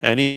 Any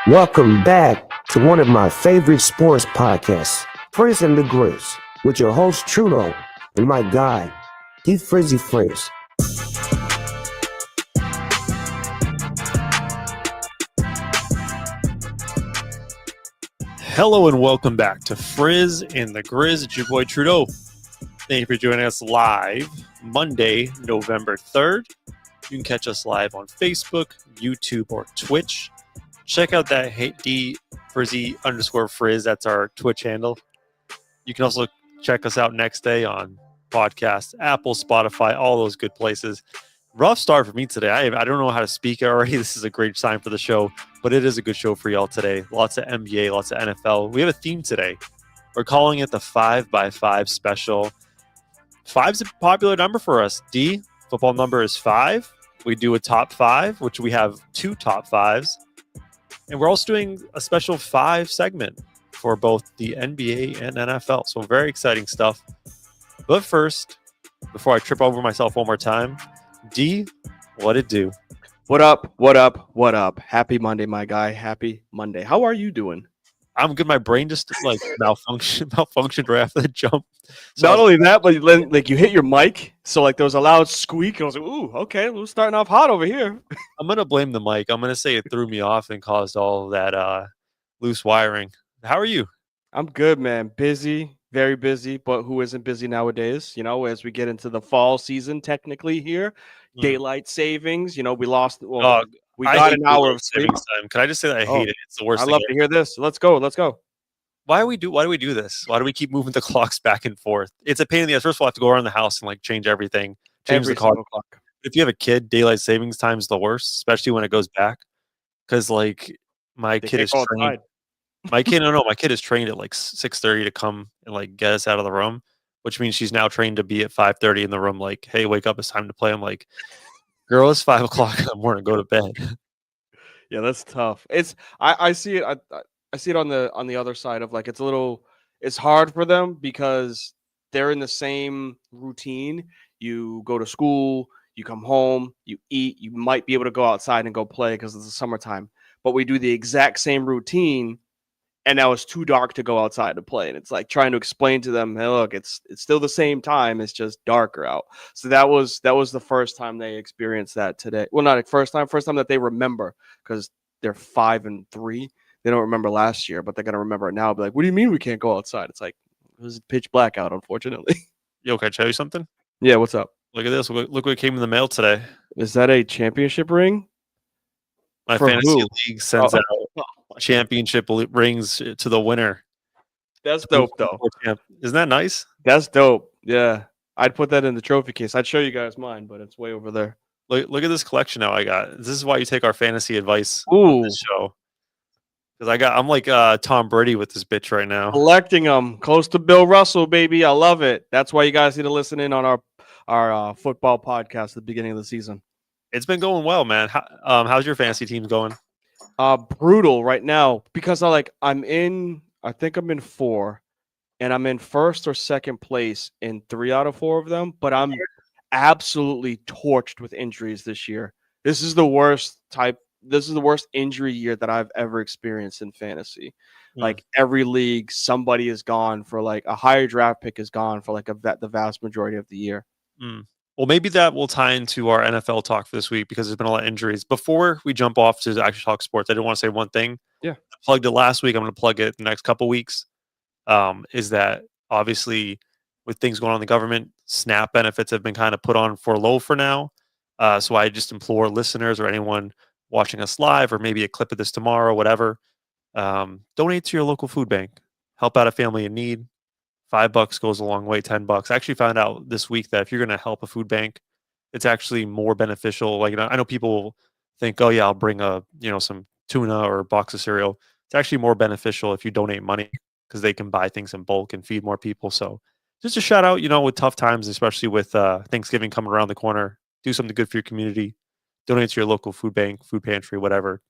Welcome back to one of my favorite sports podcasts, Frizz and the Grizz, with your host Trudeau and my guy, Frizzy Frizz. Hello and welcome back to Frizz and the Grizz. It's your boy Trudeau. Thank you for joining us live Monday, November 3rd. You can catch us live on Facebook, YouTube, or Twitch. Check out that @Frizzy_Frizz. That's our Twitch handle. You can also check us out next day on podcasts, Apple, Spotify, all those good places. Rough start for me today. I don't know how to speak already. This is a great sign for the show, but it is a good show for y'all today. Lots of NBA, lots of NFL. We have a theme today. We're calling it the 5x5 special. 5's a popular number for us. D, football number is 5. We do a top 5, which we have 2 top 5s. And we're also doing a special 5 segment for both the NBA and NFL. So very exciting stuff. But first, before I trip over myself one more time, D, what it do? What up? What up? What up? Happy Monday, my guy. Happy Monday. How are you doing? I'm good. My brain just like malfunctioned right after the jump. So Not only that, but like you hit your mic, so like there was a loud squeak, and I was like, "Ooh, okay, we're starting off hot over here." I'm gonna blame the mic. I'm gonna say it threw me off and caused all of that loose wiring. How are you? I'm good, man. Busy, very busy, but who isn't busy nowadays? You know, as we get into the fall season, technically here, daylight savings. You know, we lost. Well, we got an hour of sleep. Time. Can I just say that I hate it? It's the worst. I love to hear this. Let's go. Let's go. Why do we do this? Why do we keep moving the clocks back and forth? It's a pain in the ass. First of all, I have to go around the house and like change everything, change the clock. If you have a kid, daylight savings time is the worst, especially when it goes back. Because like my kid is trained. My kid is trained at like 6:30 to come and like get us out of the room, which means she's now trained to be at 5:30 in the room. Like, hey, wake up! It's time to play. I'm like, girl, it's 5 o'clock in the morning. Go to bed. Yeah, that's tough. I see it. I see it on the other side of like it's hard for them because they're in the same routine. You go to school, you come home, you eat, you might be able to go outside and go play because it's the summertime. But we do the exact same routine, and now it's too dark to go outside to play. And it's like trying to explain to them, hey, look, it's still the same time, it's just darker out. So that was the first time they experienced that today. Well, not the first time that they remember, because they're 5 and 3. They don't remember last year, but they're going to remember it now. Be like, what do you mean we can't go outside? It's like, it was pitch black out, unfortunately. Yo, can I tell you something? Yeah, what's up? Look at this. Look what came in the mail today. Is that a championship ring? My fantasy league sends out championship rings to the winner. That's dope, though. Isn't that nice? That's dope. Yeah. I'd put that in the trophy case. I'd show you guys mine, but it's way over there. Look at this collection now I got. This is why you take our fantasy advice on this show. Because I'm like Tom Brady with this bitch right now. Collecting them. Close to Bill Russell, baby. I love it. That's why you guys need to listen in on our football podcast at the beginning of the season. It's been going well, man. How's your fantasy teams going? Brutal right now because I think I'm in 4, and I'm in first or second place in 3 out of 4 of them, but I'm absolutely torched with injuries this year. This is the worst injury year that I've ever experienced in fantasy. Like every league, somebody is gone for like a higher draft pick is gone for like the vast majority of the year. Well, maybe that will tie into our NFL talk for this week because there's been a lot of injuries. Before we jump off to actually talk sports, I did want to say one thing. Yeah. I plugged it last week. I'm going to plug it the next couple weeks. Is that obviously with things going on in the government, SNAP benefits have been kind of put on for low for now. So I just implore listeners or anyone watching us live or maybe a clip of this tomorrow, whatever, donate to your local food bank. Help out a family in need. $5 goes a long way, $10. I actually found out this week that if you're going to help a food bank, it's actually more beneficial. Like, I know people think, oh yeah, I'll bring some tuna or a box of cereal. It's actually more beneficial if you donate money because they can buy things in bulk and feed more people. So just a shout out, with tough times, especially with Thanksgiving coming around the corner, do something good for your community. Donate to your local food bank, food pantry, whatever.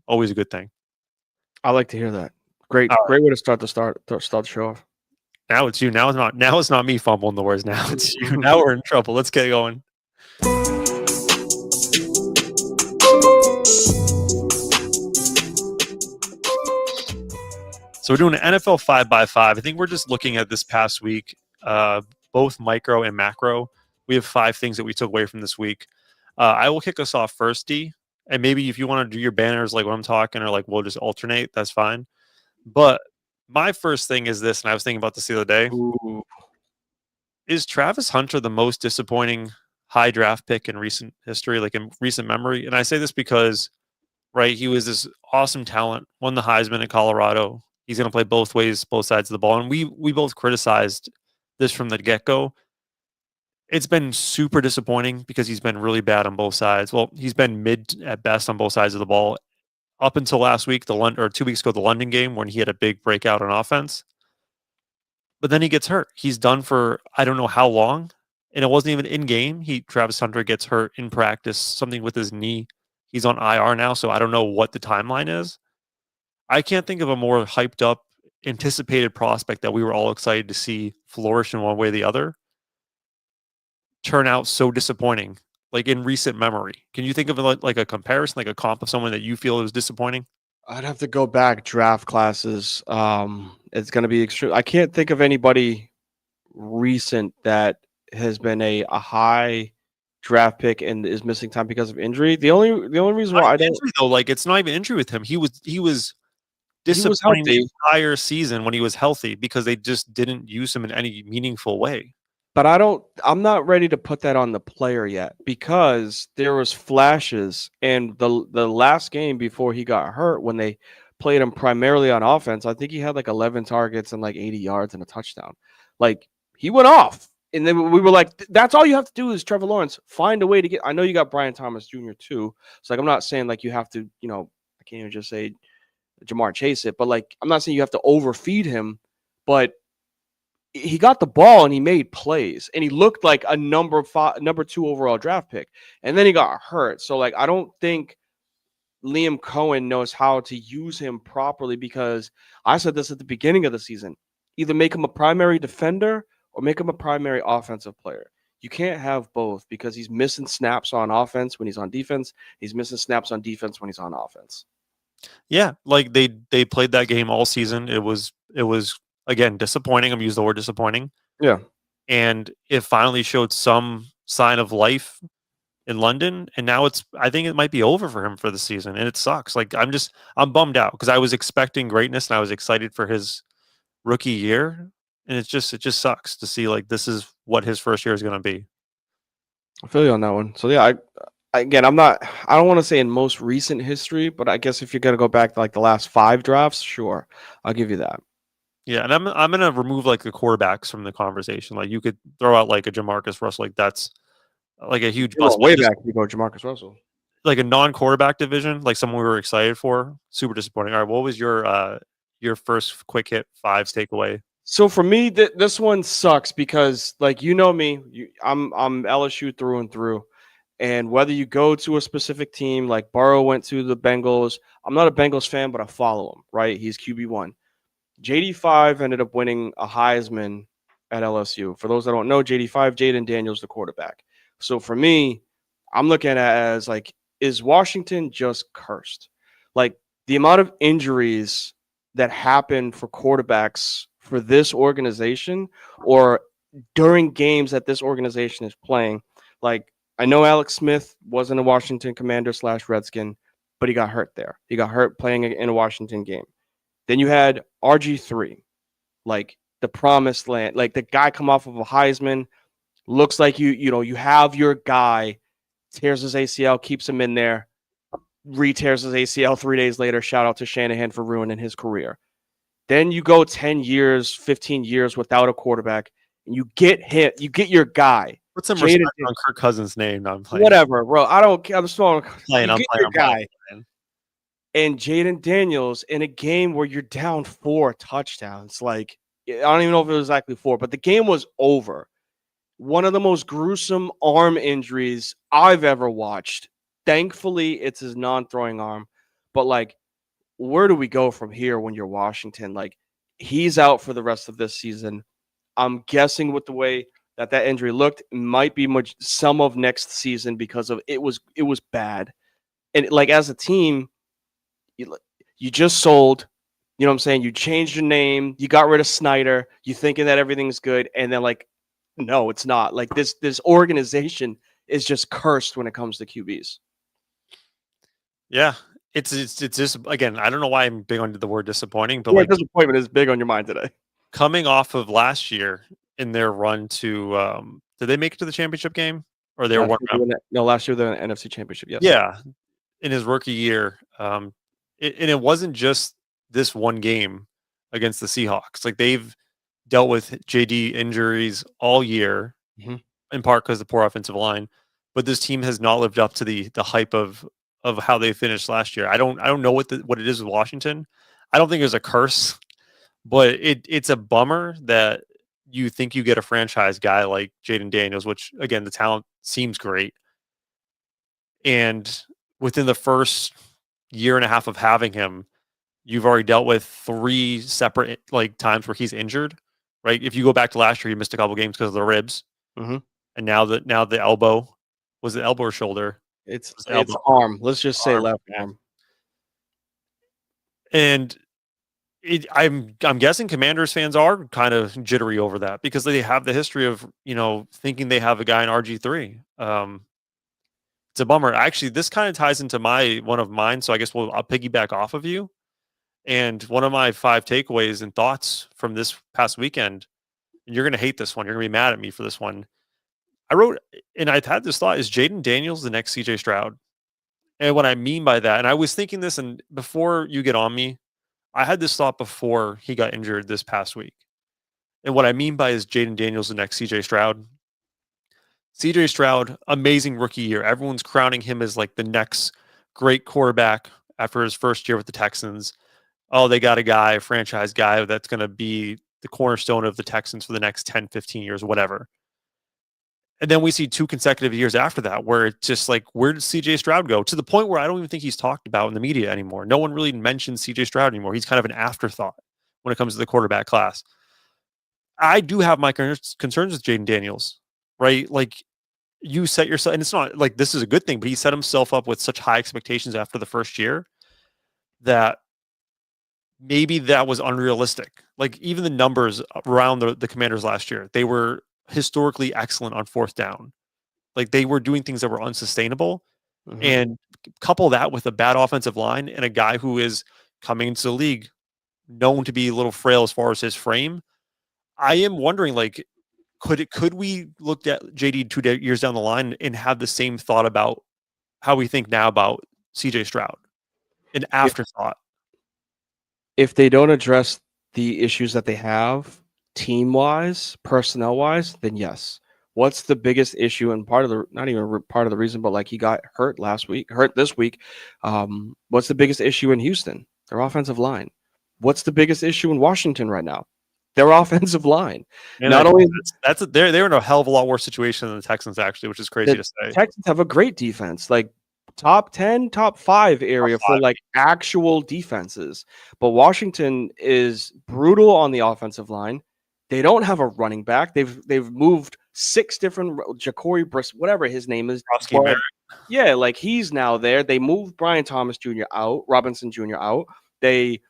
Always a good thing. I like to hear that. Great way to start the show off. Now it's you. Now it's not me fumbling the words. Now it's you. Now we're in trouble. Let's get going. So we're doing an NFL 5x5. I think we're just looking at this past week, both micro and macro. We have 5 things that we took away from this week. I will kick us off first, D. And maybe if you want to do your banners like when I'm talking, or like we'll just alternate, that's fine. But my first thing is this, and I was thinking about this the other day. Ooh. Is Travis Hunter the most disappointing high draft pick in recent history, like in recent memory? And I say this because, right, he was this awesome talent, won the Heisman in Colorado. He's going to play both ways, both sides of the ball. And we both criticized this from the get-go. It's been super disappointing because he's been really bad on both sides. Well, he's been mid at best on both sides of the ball up until last week, or 2 weeks ago, the London game when he had a big breakout on offense. But then he gets hurt. He's done for I don't know how long, and it wasn't even in game. Travis Hunter gets hurt in practice, something with his knee. He's on IR now, so I don't know what the timeline is. I can't think of a more hyped up, anticipated prospect that we were all excited to see flourish in one way or the other turn out so disappointing, like in recent memory. Can you think of like a comparison, like a comp of someone that you feel was disappointing? I'd have to go back draft classes. It's going to be extreme. I can't think of anybody recent that has been a high draft pick and is missing time because of injury. The only reason why I don't injury, though, like it's not even injury with him. He was disappointing the entire season when he was healthy because they just didn't use him in any meaningful way. But I'm not ready to put that on the player yet because there was flashes, and the last game before he got hurt when they played him primarily on offense, I think he had like 11 targets and like 80 yards and a touchdown. Like he went off. And then we were like, that's all you have to do is Trevor Lawrence, find a way to get. I know you got Brian Thomas Jr. too. So like I'm not saying like you have to, I can't even just say Jamar Chase it, but like I'm not saying you have to overfeed him, but he got the ball and he made plays and he looked like a number 2 overall draft pick. And then he got hurt. So like I don't think Liam Cohen knows how to use him properly because I said this at the beginning of the season. Either make him a primary defender or make him a primary offensive player. You can't have both because he's missing snaps on offense when he's on defense. He's missing snaps on defense when he's on offense. Yeah, like they played that game all season. It was again disappointing. I'm using the word disappointing. Yeah. And it finally showed some sign of life in London, and now I think it might be over for him for the season, and it sucks. Like I'm bummed out because I was expecting greatness and I was excited for his rookie year, and it just sucks to see like this is what his first year is going to be. I feel you on that one. So yeah, I don't want to say in most recent history, but I guess if you're going to go back to like the last 5 drafts, sure, I'll give you that. Yeah, and I'm gonna remove like the quarterbacks from the conversation. Like you could throw out like a Jamarcus Russell, like that's like a huge bust. Way back you go Jamarcus Russell. Like a non-quarterback division, like someone we were excited for, super disappointing. All right, what was your first quick hit 5 takeaway? So for me, this one sucks because like me, I'm LSU through and through. And whether you go to a specific team, like Burrow went to the Bengals, I'm not a Bengals fan, but I follow him, right? He's QB1. JD5 ended up winning a Heisman at LSU. For those that don't know, JD5, Jaden Daniels, the quarterback. So for me, I'm looking at it as like, is Washington just cursed? Like the amount of injuries that happen for quarterbacks for this organization or during games that this organization is playing. Like I know Alex Smith wasn't a Washington Commander / Redskin, but he got hurt there. He got hurt playing in a Washington game. Then you had RG3, like the promised land, like the guy come off of a Heisman, looks like you have your guy, tears his ACL, keeps him in there, re-tears his ACL 3 days later. Shout out to Shanahan for ruining his career. Then you go 10 years, 15 years without a quarterback, and you get hit. You get your guy. Put some respect on Kirk Cousins' name. No, I'm playing. Whatever, bro. I don't care. I'm just playing. I'm get playing. Your guy. And Jaden Daniels in a game where you're down 4 touchdowns. Like, I don't even know if it was exactly 4, but the game was over. One of the most gruesome arm injuries I've ever watched. Thankfully, it's his non-throwing arm. But, like, where do we go from here when you're Washington? Like, he's out for the rest of this season. I'm guessing with the way that injury looked, it might be some of next season because of it was bad. And, like, as a team, you just sold You know what I'm saying? You changed your name, you got rid of Snyder, you thinking that everything's good, and then like, no, it's not. Like this organization is just cursed when it comes to QBs. Yeah, it's just again. I don't know why I'm big on the word disappointing, but Yeah, like disappointment is big on your mind today. coming off of last year in their run to, did they make it to the championship game or they were one round? Last year the NFC Championship. Yes. Yeah, in his rookie year, and it wasn't just this one game against the Seahawks. Like they've dealt with JD injuries all year, Mhm. in part because of the poor offensive line. But this team has not lived up to the hype of how they finished last year. I don't know what it is with Washington. I don't think it was a curse, but it's a bummer that you think you get a franchise guy like Jaden Daniels, which again the talent seems great, and within the first year and a half of having him, you've already dealt with 3 separate like times where he's injured. Right? If you go back to last year, he missed a couple games because of the ribs, Mhm. and now the elbow. Was it elbow or shoulder? It's It was arm. Let's just say arm. left Yeah. arm. And I'm guessing Commanders fans are kind of jittery over that because they have the history of thinking they have a guy in RG3. It's a bummer. Actually, this kind of ties into one of mine, so I guess I'll piggyback off of you. And one of my 5 takeaways and thoughts from this past weekend, and you're gonna hate this one. You're gonna be mad at me for this one. I wrote, and I've had this thought: is Jaden Daniels the next CJ Stroud? And what I mean by that, and I was thinking this, and before you get on me, I had this thought before he got injured this past week. And what I mean by is Jaden Daniels the next CJ Stroud. CJ Stroud, amazing rookie year. Everyone's crowning him as like the next great quarterback after his first year with the Texans. Oh, they got a franchise guy that's going to be the cornerstone of the Texans for the next 10, 15 years, whatever. And then we see 2 consecutive years after that where it's just like, where did CJ Stroud go? To the point where I don't even think he's talked about in the media anymore. No one really mentions CJ Stroud anymore. He's kind of an afterthought when it comes to the quarterback class. I do have my concerns with Jaden Daniels, right? Like you set yourself, and it's not like this is a good thing, but he set himself up with such high expectations after the first year that maybe that was unrealistic. Like even the numbers around the Commanders last year, they were historically excellent on 4th down. Like they were doing things that were unsustainable. Mhm. And couple that with a bad offensive line and a guy who is coming into the league known to be a little frail as far as his frame. I am wondering, like, could we look at JD 2 years down the line and have the same thought about how we think now about CJ Stroud? An If afterthought. if they don't address the issues that they have team wise, personnel wise, then yes. What's the biggest issue and part of the not even part of the reason, but like he got hurt this week. What's the biggest issue in Houston? Their offensive line. What's the biggest issue in Washington right now? Their offensive line. And Not only they're in a hell of a lot worse situation than the Texans actually, which is crazy the to say. Texans have a great defense, like top 10, top 5 area Top for 5. like actual defenses. But Washington is brutal on the offensive line. They don't have a running back. They've moved 6 different Ja'Cory Briss, whatever his name is. Roski Merritt. Yeah, like he's now there. They moved Brian Thomas Jr. out, Robinson Jr. out. They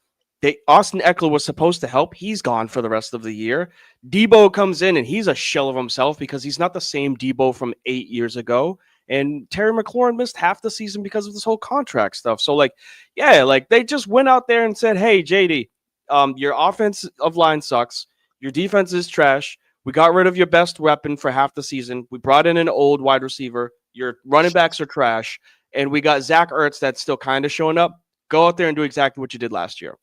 Austin Eckler was supposed to help. He's gone for the rest of the year. Debo comes in and he's a shell of himself because he's not the same Debo from 8 years ago. And Terry McLaurin missed half the season because of this whole contract stuff. So, like, yeah, like they just went out there and said, "Hey, JD, your offensive line sucks. Your defense is trash. We got rid of your best weapon for half the season. We brought in an old wide receiver. Your running backs are trash, and we got Zach Ertz that's still kind of showing up. Go out there and do exactly what you did last year."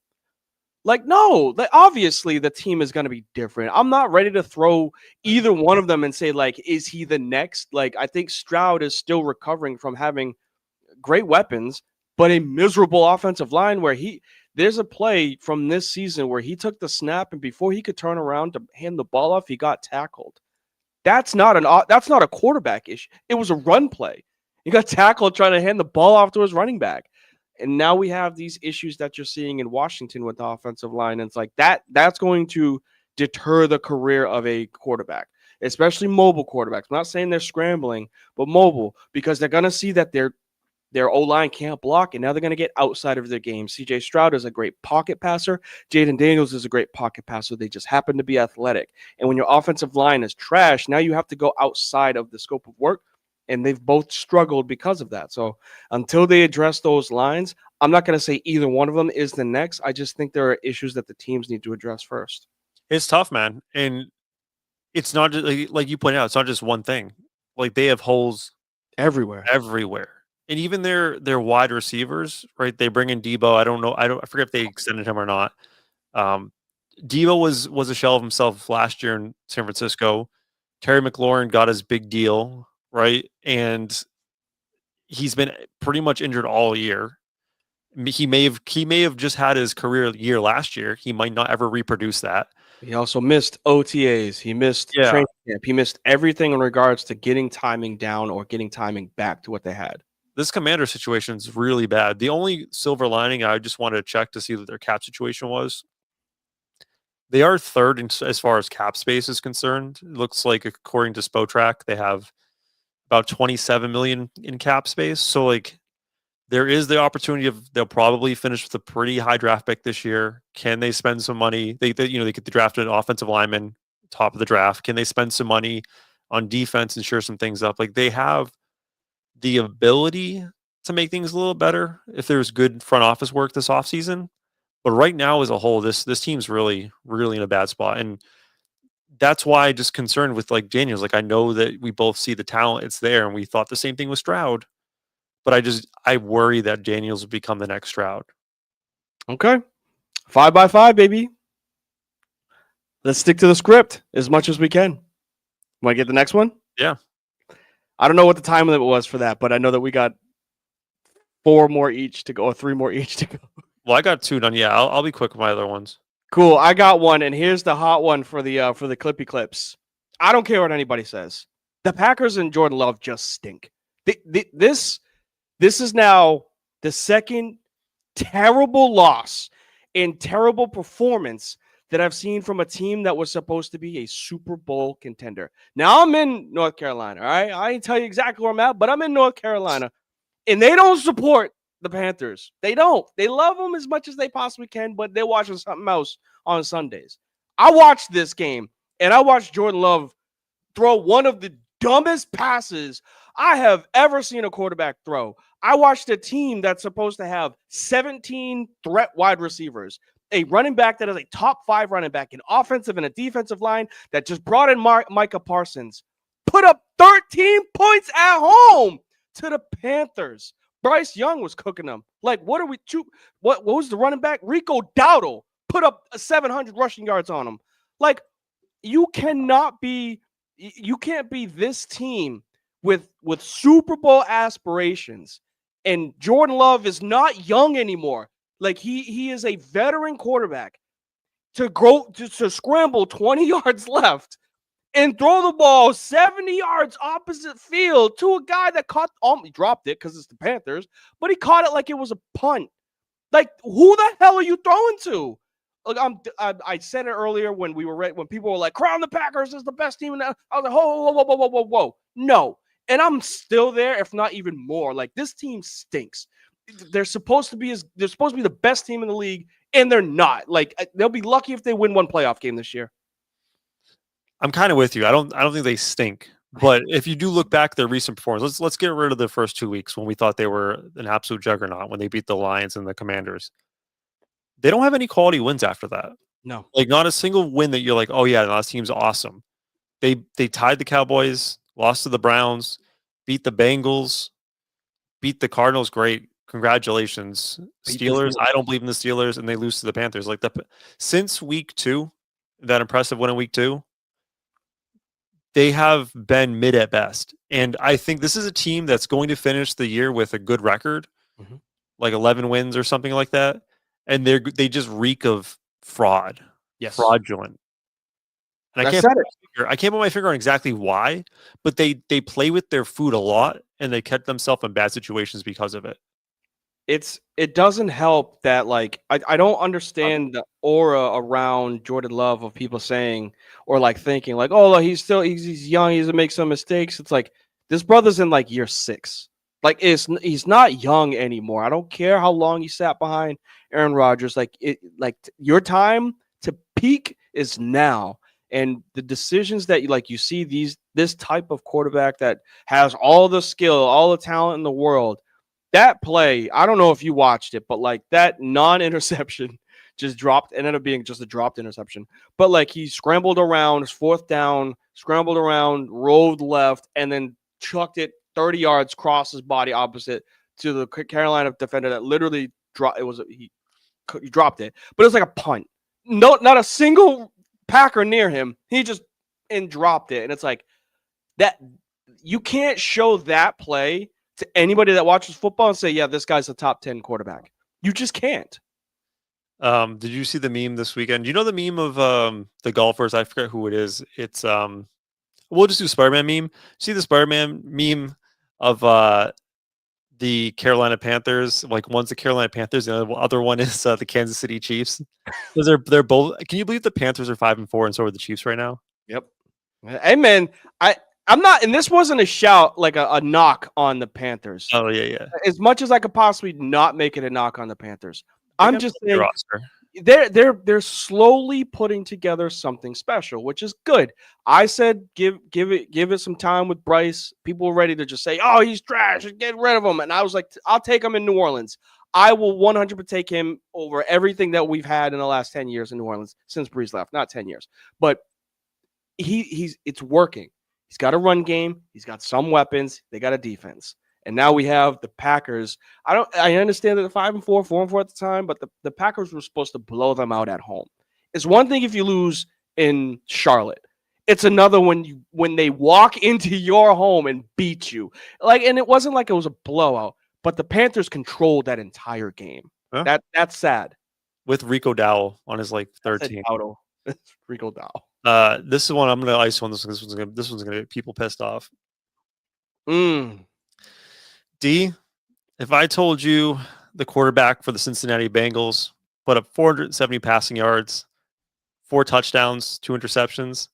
Like, no, like obviously the team is going to be different. I'm not ready to throw either one of them and say, like, is he the next? Like, I think Stroud is still recovering from having great weapons, but a miserable offensive line where there's a play from this season where he took the snap and before he could turn around to hand the ball off, he got tackled. That's not a quarterback issue. It was a run play. He got tackled trying to hand the ball off to his running back. And now we have these issues that you're seeing in Washington with the offensive line. And it's like that's going to deter the career of a quarterback, especially mobile quarterbacks. I'm not saying they're scrambling, but mobile, because they're going to see that Their O-line can't block, and now they're going to get outside of their game. CJ Stroud is a great pocket passer. Jaden Daniels is a great pocket passer. They just happen to be athletic. And when your offensive line is trash, now you have to go outside of the scope of work, and they've both struggled because of that. So until they address those lines, I'm not going to say either one of them is the next. I just think there are issues that the teams need to address first. It's tough, man. And it's not just like you pointed out, it's not just one thing. Like they have holes Everywhere. and even their wide receivers, right? They bring in Debo. I forget if they extended him or not. Debo was a shell of himself last year in San Francisco. Terry McLaurin got his big deal, right? And he's been pretty much injured all year. He may have just had his career year last year. He might not ever reproduce that. He also missed OTAs. He missed training camp. He missed everything in regards to getting timing down or getting timing back to what they had. This Commander situation is really bad. The only silver lining, I just wanted to check to see what their cap situation was. They are third as far as cap space is concerned. It looks like, according to Spotrac, they have about 27 million in cap space. So like, there is the opportunity of they'll probably finish with a pretty high draft pick this year. Can they spend some money? They get drafted an offensive lineman, top of the draft. Can they spend some money on defense and shore some things up? Like they have the ability to make things a little better if there's good front office work this offseason. But right now, as a whole, this team's really, really in a bad spot. And that's why I'm just concerned with like Daniels. Like I know that we both see the talent, it's there, and we thought the same thing with Stroud. But I worry that Daniels will become the next Stroud. Okay. 5x5, baby. Let's stick to the script as much as we can. Want to get the next one? Yeah. I don't know what the time limit was for that, but I know that we got 4 more each to go, or 3 more each to go. Well, I got 2 done. Yeah, I'll be quick with my other ones. Cool. I got one, and here's the hot one for the clippy clips. I don't care what anybody says. The Packers and Jordan Love just stink. This is now the second terrible loss and terrible performance that I've seen from a team that was supposed to be a Super Bowl contender. Now I'm in North Carolina, all right? I ain't tell you exactly where I'm at, but I'm in North Carolina, and they don't support the Panthers. They don't. They love them as much as they possibly can, but they're watching something else on Sundays. I watched this game, and I watched Jordan Love throw one of the dumbest passes I have ever seen a quarterback throw. I watched a team that's supposed to have 17 threat wide receivers, a running back that is a top 5 running back, an offensive and a defensive line that just brought in Micah Parsons, put up 13 points at home to the Panthers. Bryce Young was cooking them. Like, what was the running back? Rico Dowdle put up 700 rushing yards on him. Like, you can't be this team with Super Bowl aspirations. And Jordan Love is not young anymore. Like he is a veteran quarterback to scramble 20 yards left and throw the ball 70 yards opposite field to a guy that he dropped it because it's the Panthers, but he caught it like it was a punt. Like, who the hell are you throwing to? Like, I said it earlier when people were like, "Crown the Packers is the best team." I was like, whoa, no. And I'm still there, if not even more. Like, this team stinks. They're supposed to be the best team in the league, and they're not. Like, they'll be lucky if they win one playoff game this year. I'm kind of with you. I don't think they stink. But if you do look back at their recent performance, let's get rid of the first 2 weeks when we thought they were an absolute juggernaut when they beat the Lions and the Commanders. They don't have any quality wins after that. No. Like, not a single win that you're like, oh yeah, that team's awesome. They tied the Cowboys, lost to the Browns, beat the Bengals, beat the Cardinals. Great. Congratulations. Steelers. I don't believe in the Steelers, and they lose to the Panthers. Like, since week 2, that impressive win in week 2, they have been mid at best. And I think this is a team that's going to finish the year with a good record, like 11 wins or something like that. And they just reek of fraud. Yes. Fraudulent. And I can't put my finger on exactly why, but they play with their food a lot, and they kept themselves in bad situations because of it. It doesn't help that, like, I don't understand the aura around Jordan Love of people saying or like thinking like, oh, he's young, he's gonna make some mistakes. It's like, this brother's in like year 6. Like he's not young anymore. I don't care how long he sat behind Aaron Rodgers. Your time to peak is now. And the decisions that you see this type of quarterback that has all the skill, all the talent in the world. That play, I don't know if you watched it, but like that non-interception just dropped, ended up being just a dropped interception. But like he scrambled around, fourth down, scrambled around, rolled left, and then chucked it 30 yards, crossed his body opposite to the Carolina defender that literally dropped. He dropped it, but it was like a punt. No, not a single Packer near him. He just dropped it, and it's like that. You can't show that play to anybody that watches football and say, "Yeah, this guy's a top 10 quarterback." You just can't. Did you see the meme this weekend? Do you know the meme of the golfers? I forget who it is. It's we'll just do Spider-Man meme. See the Spider-Man meme of the Carolina Panthers. Like one's the Carolina Panthers, the other one is the Kansas City Chiefs. Because they're both. Can you believe the Panthers are 5-4 and so are the Chiefs right now? Yep. Hey man, I'm not, and this wasn't a shout, like a knock on the Panthers. Oh yeah. As much as I could possibly not make it a knock on the Panthers, I'm just saying roster. They're slowly putting together something special, which is good. I said give it some time with Bryce. People were ready to just say, "Oh, he's trash, get rid of him," and I was like, "I'll take him in New Orleans. I will 100% take him over everything that we've had in the last 10 years in New Orleans since Breeze left. Not 10 years, but it's working. He's got a run game. He's got some weapons. They got a defense." And now we have the Packers. I understand that the 5-4, 4-4 at the time, but the Packers were supposed to blow them out at home. It's one thing if you lose in Charlotte. It's another when they walk into your home and beat you. And it wasn't like it was a blowout, but the Panthers controlled that entire game. Huh? That's sad. With Rico Dowell on his third team. Rico Dowell. This is one I'm gonna ice one. This one's gonna get people pissed off. D, if I told you the quarterback for the Cincinnati Bengals put up 470 passing yards, 4 touchdowns, 2 interceptions,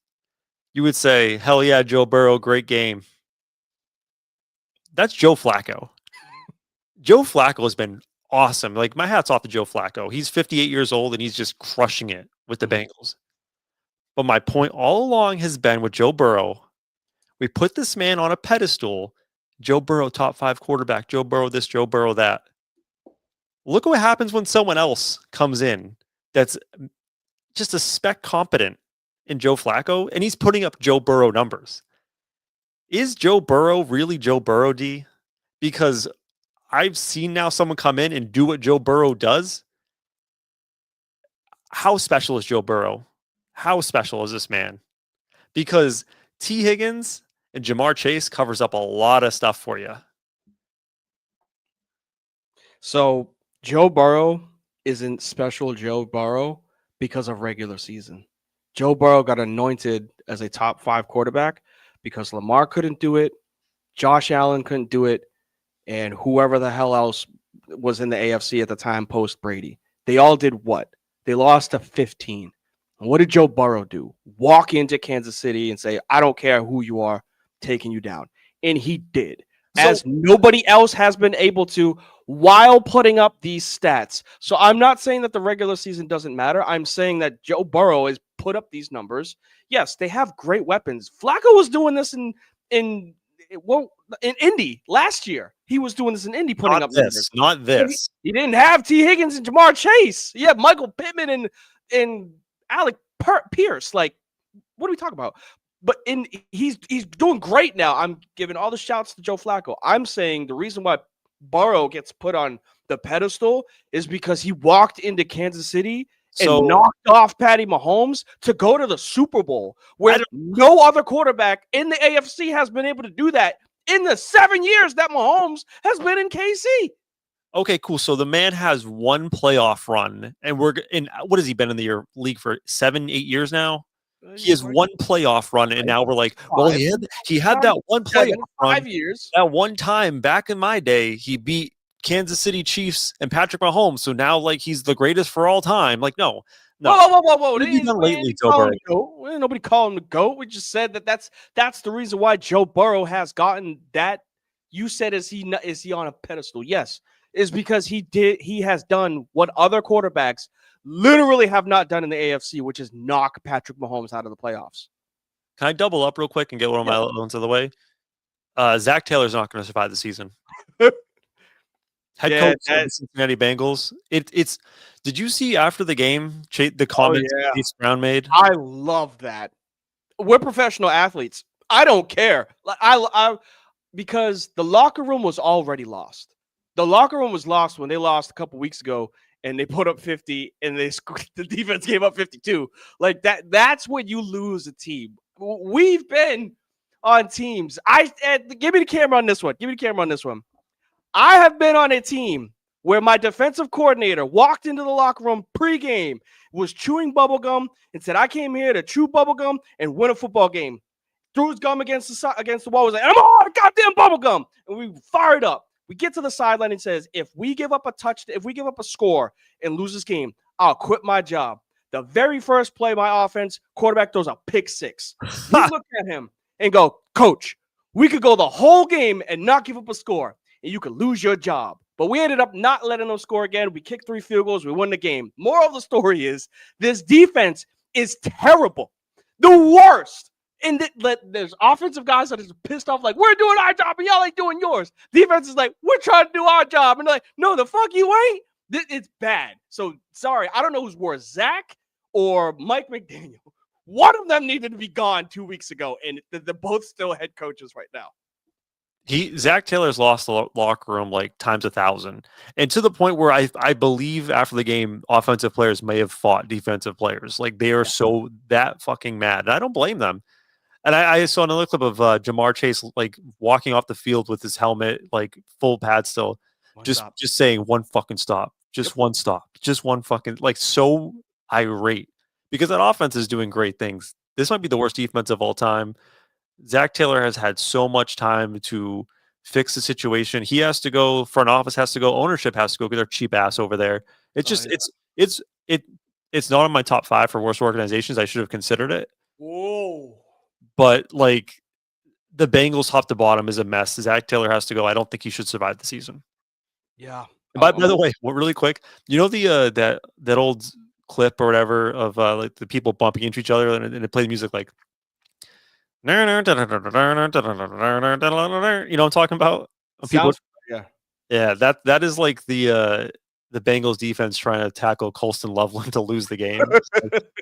you would say, hell yeah, Joe Burrow, great game. That's Joe Flacco. Joe Flacco has been awesome. My hat's off to Joe Flacco. He's 58 years old and he's just crushing it with the Bengals. But my point all along has been with Joe Burrow, we put this man on a pedestal. Joe Burrow, top 5 quarterback. Joe Burrow this, Joe Burrow that. Look what happens when someone else comes in that's just a speck competent in Joe Flacco, and he's putting up Joe Burrow numbers. Is Joe Burrow really Joe Burrow, D? Because I've seen now someone come in and do what Joe Burrow does. How special is Joe Burrow? How special is this man? Because T. Higgins and Jamar Chase covers up a lot of stuff for you. So Joe Burrow isn't special Joe Burrow because of regular season. Joe Burrow got anointed as a top 5 quarterback because Lamar couldn't do it, Josh Allen couldn't do it, and whoever the hell else was in the AFC at the time post Brady. They all did what? They lost to 15. And what did Joe Burrow do? Walk into Kansas City and say, "I don't care who you are, taking you down." And he did, as nobody else has been able to while putting up these stats. So I'm not saying that the regular season doesn't matter. I'm saying that Joe Burrow has put up these numbers. Yes, they have great weapons. Flacco was doing this in Indy last year. He was doing this in Indy, putting up numbers. Not this. He didn't have T. Higgins and Jamar Chase. He had Michael Pittman and Alec Pierce. What are we talking about? But he's doing great now. I'm giving all the shouts to Joe Flacco. I'm saying the reason why Burrow gets put on the pedestal is because he walked into Kansas City and knocked off Patty Mahomes to go to the Super Bowl, where no other quarterback in the AFC has been able to do that in the 7 years that Mahomes has been in KC. Okay, cool. So the man has one playoff run, and what has he been in the league for 7-8 years now? He has one playoff run, and now we're like, well, he had that one playoff run. 5 years. That one time back in my day, he beat Kansas City Chiefs and Patrick Mahomes. So now, he's the greatest for all time. No. Whoa. Lately, Joe Burrow. Nobody called him the GOAT. We just said that's the reason why Joe Burrow has gotten that You said, is he on a pedestal? Yes, is because he has done what other quarterbacks literally have not done in the AFC, which is knock Patrick Mahomes out of the playoffs. Can I double up real quick and get one of my ones out of the way? Zach Taylor's not going to survive the season. Head coach of the Cincinnati Bengals. It's. Did you see after the game the comments Chase Brown made? I love that. We're professional athletes. I don't care. I because the locker room was already lost. The locker room was lost when they lost a couple weeks ago and they put up 50 and the defense gave up 52. Like that's when you lose a team. We've been on teams. Give me the camera on this one. Give me the camera on this one. I have been on a team where my defensive coordinator walked into the locker room pregame, was chewing bubblegum, and said, I came here to chew bubblegum and win a football game. Threw his gum against the wall, was like, I'm on goddamn bubblegum. And we fired up. We get to the sideline and says, if we give up a score and lose this game, I'll quit my job. The very first play, my offense, quarterback throws a pick six. We look at him and go, Coach, we could go the whole game and not give up a score, and you could lose your job. But we ended up not letting them score again. We kicked 3 field goals. We won the game. Moral of the story is this defense is terrible. The worst. And there's offensive guys that are pissed off, like, we're doing our job and y'all ain't doing yours. Defense is like, we're trying to do our job. And they're like, no, the fuck you ain't. It's bad. So, sorry, I don't know who's worse, Zach or Mike McDaniel. One of them needed to be gone 2 weeks ago, and they're both still head coaches right now. Zach Taylor's lost the locker room like times 1,000, and to the point where I believe after the game, offensive players may have fought defensive players. Like they are so that fucking mad, and I don't blame them. And I saw another clip of Jamar Chase like walking off the field with his helmet, like full pad still, just saying one fucking stop, just one stop, just one fucking, like, so irate because that offense is doing great things. This might be the worst defense of all time. Zach Taylor has had so much time to fix the situation. He has to go. Front office has to go. Ownership has to go. Get their cheap ass over there. It's just it's not on my top 5 for worst organizations. I should have considered it. Whoa! But like the Bengals top to bottom is a mess. Zach Taylor has to go. I don't think he should survive the season. Yeah. By the way, really quick, you know the that old clip or whatever of like the people bumping into each other and it plays music like. You know what I'm talking about? Yeah. That is like the Bengals defense trying to tackle Colston Loveland to lose the game.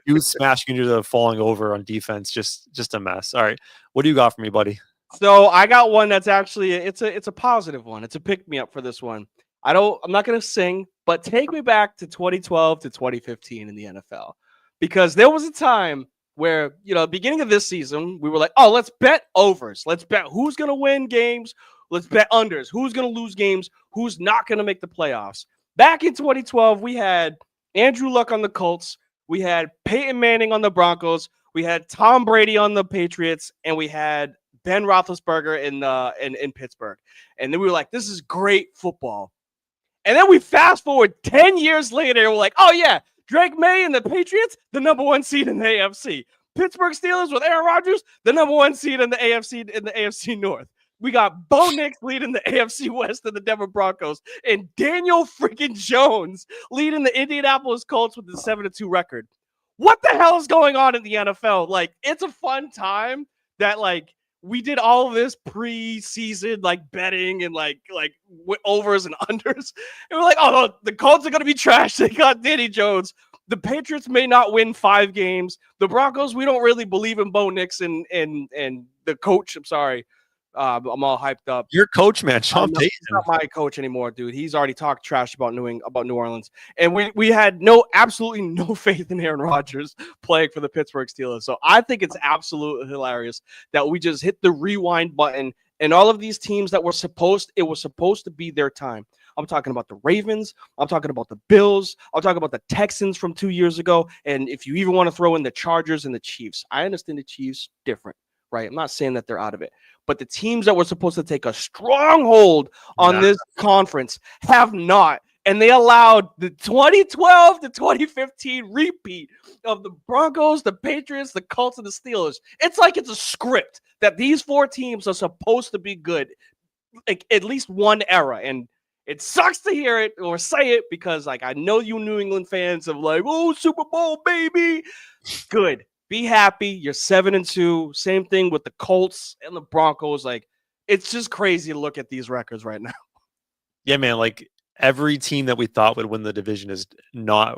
He was smashing into the falling over on defense, just a mess. All right, what do you got for me, buddy? So I got one that's actually it's a positive one. It's a pick me up for this one. I'm not gonna sing, but take me back to 2012 to 2015 in the NFL, because there was a time where, beginning of this season, we were like, oh, let's bet overs. Let's bet who's going to win games. Let's bet unders. Who's going to lose games. Who's not going to make the playoffs. Back in 2012, we had Andrew Luck on the Colts. We had Peyton Manning on the Broncos. We had Tom Brady on the Patriots. And we had Ben Roethlisberger in Pittsburgh. And then we were like, this is great football. And then we fast forward 10 years later, and we're like, oh, yeah. Drake May and the Patriots, the number 1 seed in the AFC. Pittsburgh Steelers with Aaron Rodgers, the number 1 seed in the AFC North. We got Bo Nix leading the AFC West and the Denver Broncos, and Daniel freaking Jones leading the Indianapolis Colts with the 7-2 record. What the hell is going on in the NFL? Like, it's a fun time that, like, we did all of this pre-season, like, betting and like overs and unders. And we're like, oh, no, the Colts are going to be trash. They got Danny Jones. The Patriots may not win 5 games. The Broncos, we don't really believe in Bo Nix and the coach. I'm sorry. I'm all hyped up. Your coach, man, Sean Payton. He's not my coach anymore, dude. He's already talked trash about New Orleans, and we had absolutely no faith in Aaron Rodgers playing for the Pittsburgh Steelers. So I think it's absolutely hilarious that we just hit the rewind button, and all of these teams that it was supposed to be their time. I'm talking about the Ravens. I'm talking about the Bills. I'm talking about the Texans from 2 years ago, and if you even want to throw in the Chargers and the Chiefs, I understand the Chiefs different, right? I'm not saying that they're out of it. But the teams that were supposed to take a stronghold on this conference have not. And they allowed the 2012 to 2015 repeat of the Broncos, the Patriots, the Colts, and the Steelers. It's like it's a script that these 4 teams are supposed to be good. like at least one era, and it sucks to hear it or say it because like I know you New England fans of like, oh, Super Bowl baby. Good. Be happy. You're 7-2. Same thing with the Colts and the Broncos. Like, it's just crazy to look at these records right now. Yeah, man. Like every team that we thought would win the division is not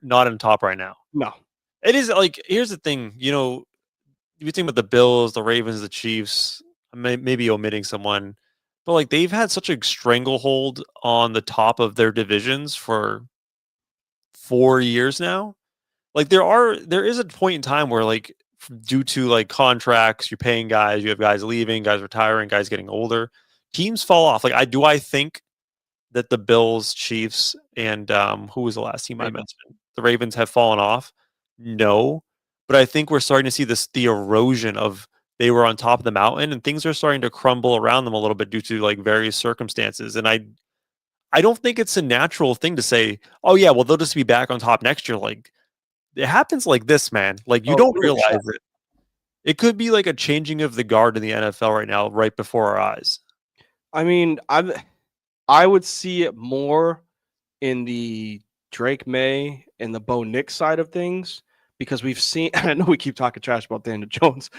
in top right now. No. It is like, here's the thing. You think about the Bills, the Ravens, the Chiefs. Maybe omitting someone, but like they've had such a stranglehold on the top of their divisions for 4 years now. Like there is a point in time where like due to like contracts, you're paying guys, you have guys leaving, guys retiring, guys getting older, teams fall off. Like I think that the Bills, Chiefs, and who was the last team I mentioned? The Ravens have fallen off. No, but I think we're starting to see the erosion of they were on top of the mountain and things are starting to crumble around them a little bit due to like various circumstances. And I don't think it's a natural thing to say, oh yeah, well they'll just be back on top next year. Like it happens like this, man. Like you don't realize it. It could be like a changing of the guard in the NFL right now, right before our eyes. I mean, I would see it more in the Drake May and the Bo Nix side of things because we've seen. I know we keep talking trash about Daniel Jones.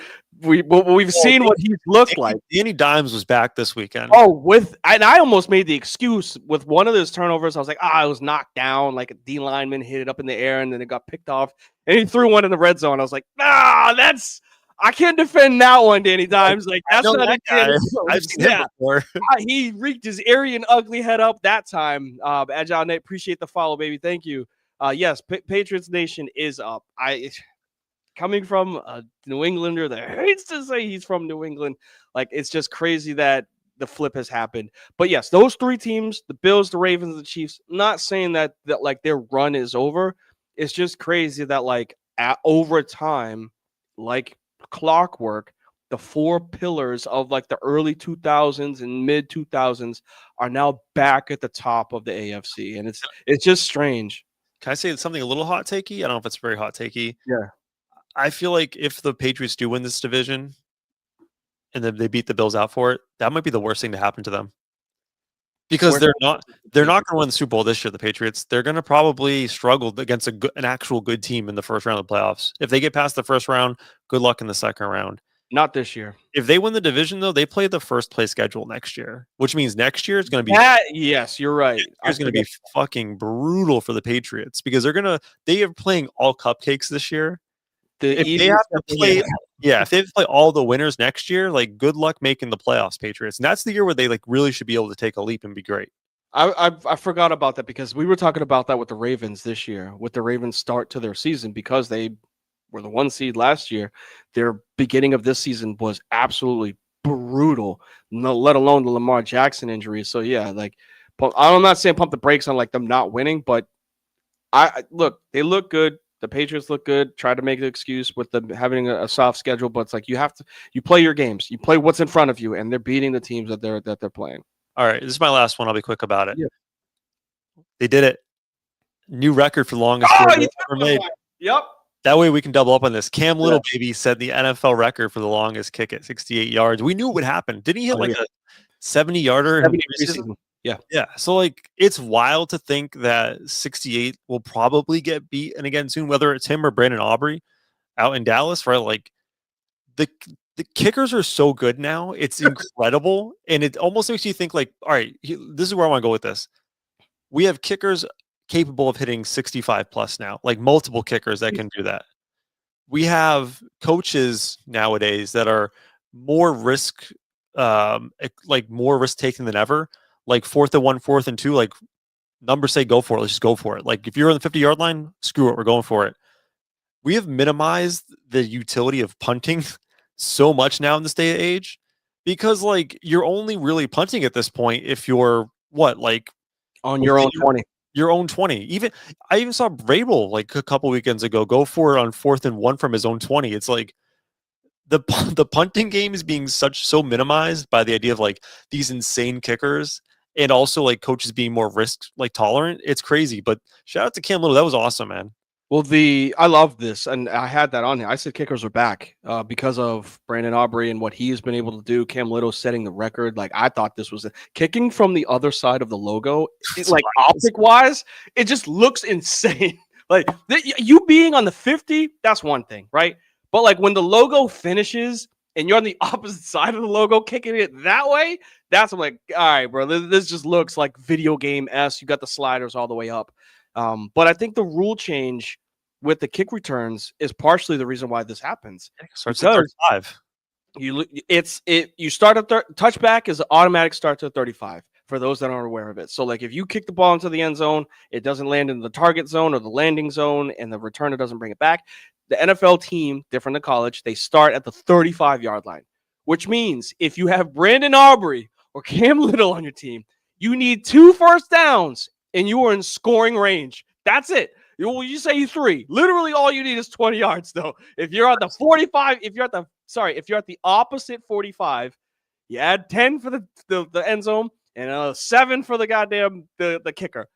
We've seen what he's looked like. Danny Dimes was back this weekend. Oh, and I almost made the excuse with one of those turnovers. I was like, I was knocked down, like a D lineman hit it up in the air, and then it got picked off, and he threw one in the red zone. I was like, I can't defend that one, Danny Dimes. Like that's not a guy. I've seen him before. He reeked his Aryan ugly head up that time. Agile Nate, appreciate the follow, baby. Thank you. Yes, Patriots Nation is up. Coming from a New Englander that hates to say he's from New England, like it's just crazy that the flip has happened. But yes, those three teams, the Bills, the Ravens, the Chiefs, not saying that like their run is over. It's just crazy that like over time, like clockwork, the four pillars of like the early 2000s and mid 2000s are now back at the top of the AFC. And it's just strange. Can I say something a little hot takey? I don't know if it's very hot takey. Yeah. I feel like if the Patriots do win this division and then they beat the Bills out for it, that might be the worst thing to happen to them. Because they're not going to win the Super Bowl this year, the Patriots. They're going to probably struggle against an actual good team in the first round of the playoffs. If they get past the first round, good luck in the second round. Not this year. If they win the division, though, they play the first place schedule next year, which means next year is going to be. Yes, you're right. It's going to be fucking brutal for the Patriots because they are playing all cupcakes this year. If they have to play, if they have to play all the winners next year, like good luck making the playoffs, Patriots. And that's the year where they like really should be able to take a leap and be great. I forgot about that because we were talking about that with the Ravens this year, with the Ravens start to their season because they were the 1 seed last year. Their beginning of this season was absolutely brutal, let alone the Lamar Jackson injury. So yeah, like I'm not saying pump the brakes on like them not winning, but they look good. The Patriots look good. Try to make an excuse with them having a soft schedule, but it's like you play your games. You play what's in front of you, and they're beating the teams that they're playing. All right, this is my last one. I'll be quick about it. Yeah. They did it. New record for the longest field ever made. Yep. That way we can double up on this. Cam Little baby set the NFL record for the longest kick at 68 yards. We knew it would happen. Didn't he hit a 70-yarder? Yeah. Yeah. So like it's wild to think that 68 will probably get beat. And again, soon, whether it's him or Brandon Aubrey out in Dallas, right? Like the kickers are so good now. It's incredible. And it almost makes you think like, all right, this is where I want to go with this. We have kickers capable of hitting 65 plus now, like multiple kickers that can do that. We have coaches nowadays that are more risk taking than ever. Like 4th and 1, 4th and 2, like numbers say go for it. Let's just go for it. Like if you're on the 50-yard line, screw it. We're going for it. We have minimized the utility of punting so much now in this day and age because like you're only really punting at this point if you're on your own 20. Your own 20. I even saw Vrabel like a couple weekends ago go for it on 4th and 1 from his own 20. It's like the punting game is being so minimized by the idea of like these insane kickers and also like coaches being more risk like tolerant. It's crazy, but shout out to Cam Little. That was awesome, man. Well, I love this, and I had that on here. I said kickers are back because of Brandon Aubrey and what he has been able to do. Cam Little setting the record. Like I thought this was kicking from the other side of the logo. Like optic wise, it just looks insane. Like you being on the 50, that's one thing, right? But like when the logo finishes and you're on the opposite side of the logo, kicking it that way, that's I'm like, all right, bro. This just looks like video game s. You got the sliders all the way up. But I think the rule change with the kick returns is partially the reason why this happens. Starts at 35. You start at touchback is an automatic start to 35 for those that aren't aware of it. So like if you kick the ball into the end zone, it doesn't land in the target zone or the landing zone, and the returner doesn't bring it back. The NFL team, different than college, they start at the 35-yard line, which means if you have Brandon Aubrey or Cam Little on your team, you need 2 first downs and you are in scoring range. That's it. You say 3. Literally all you need is 20 yards, though. If you're at the 45, if you're at the opposite 45, you add 10 for the end zone and 7 for the goddamn the kicker.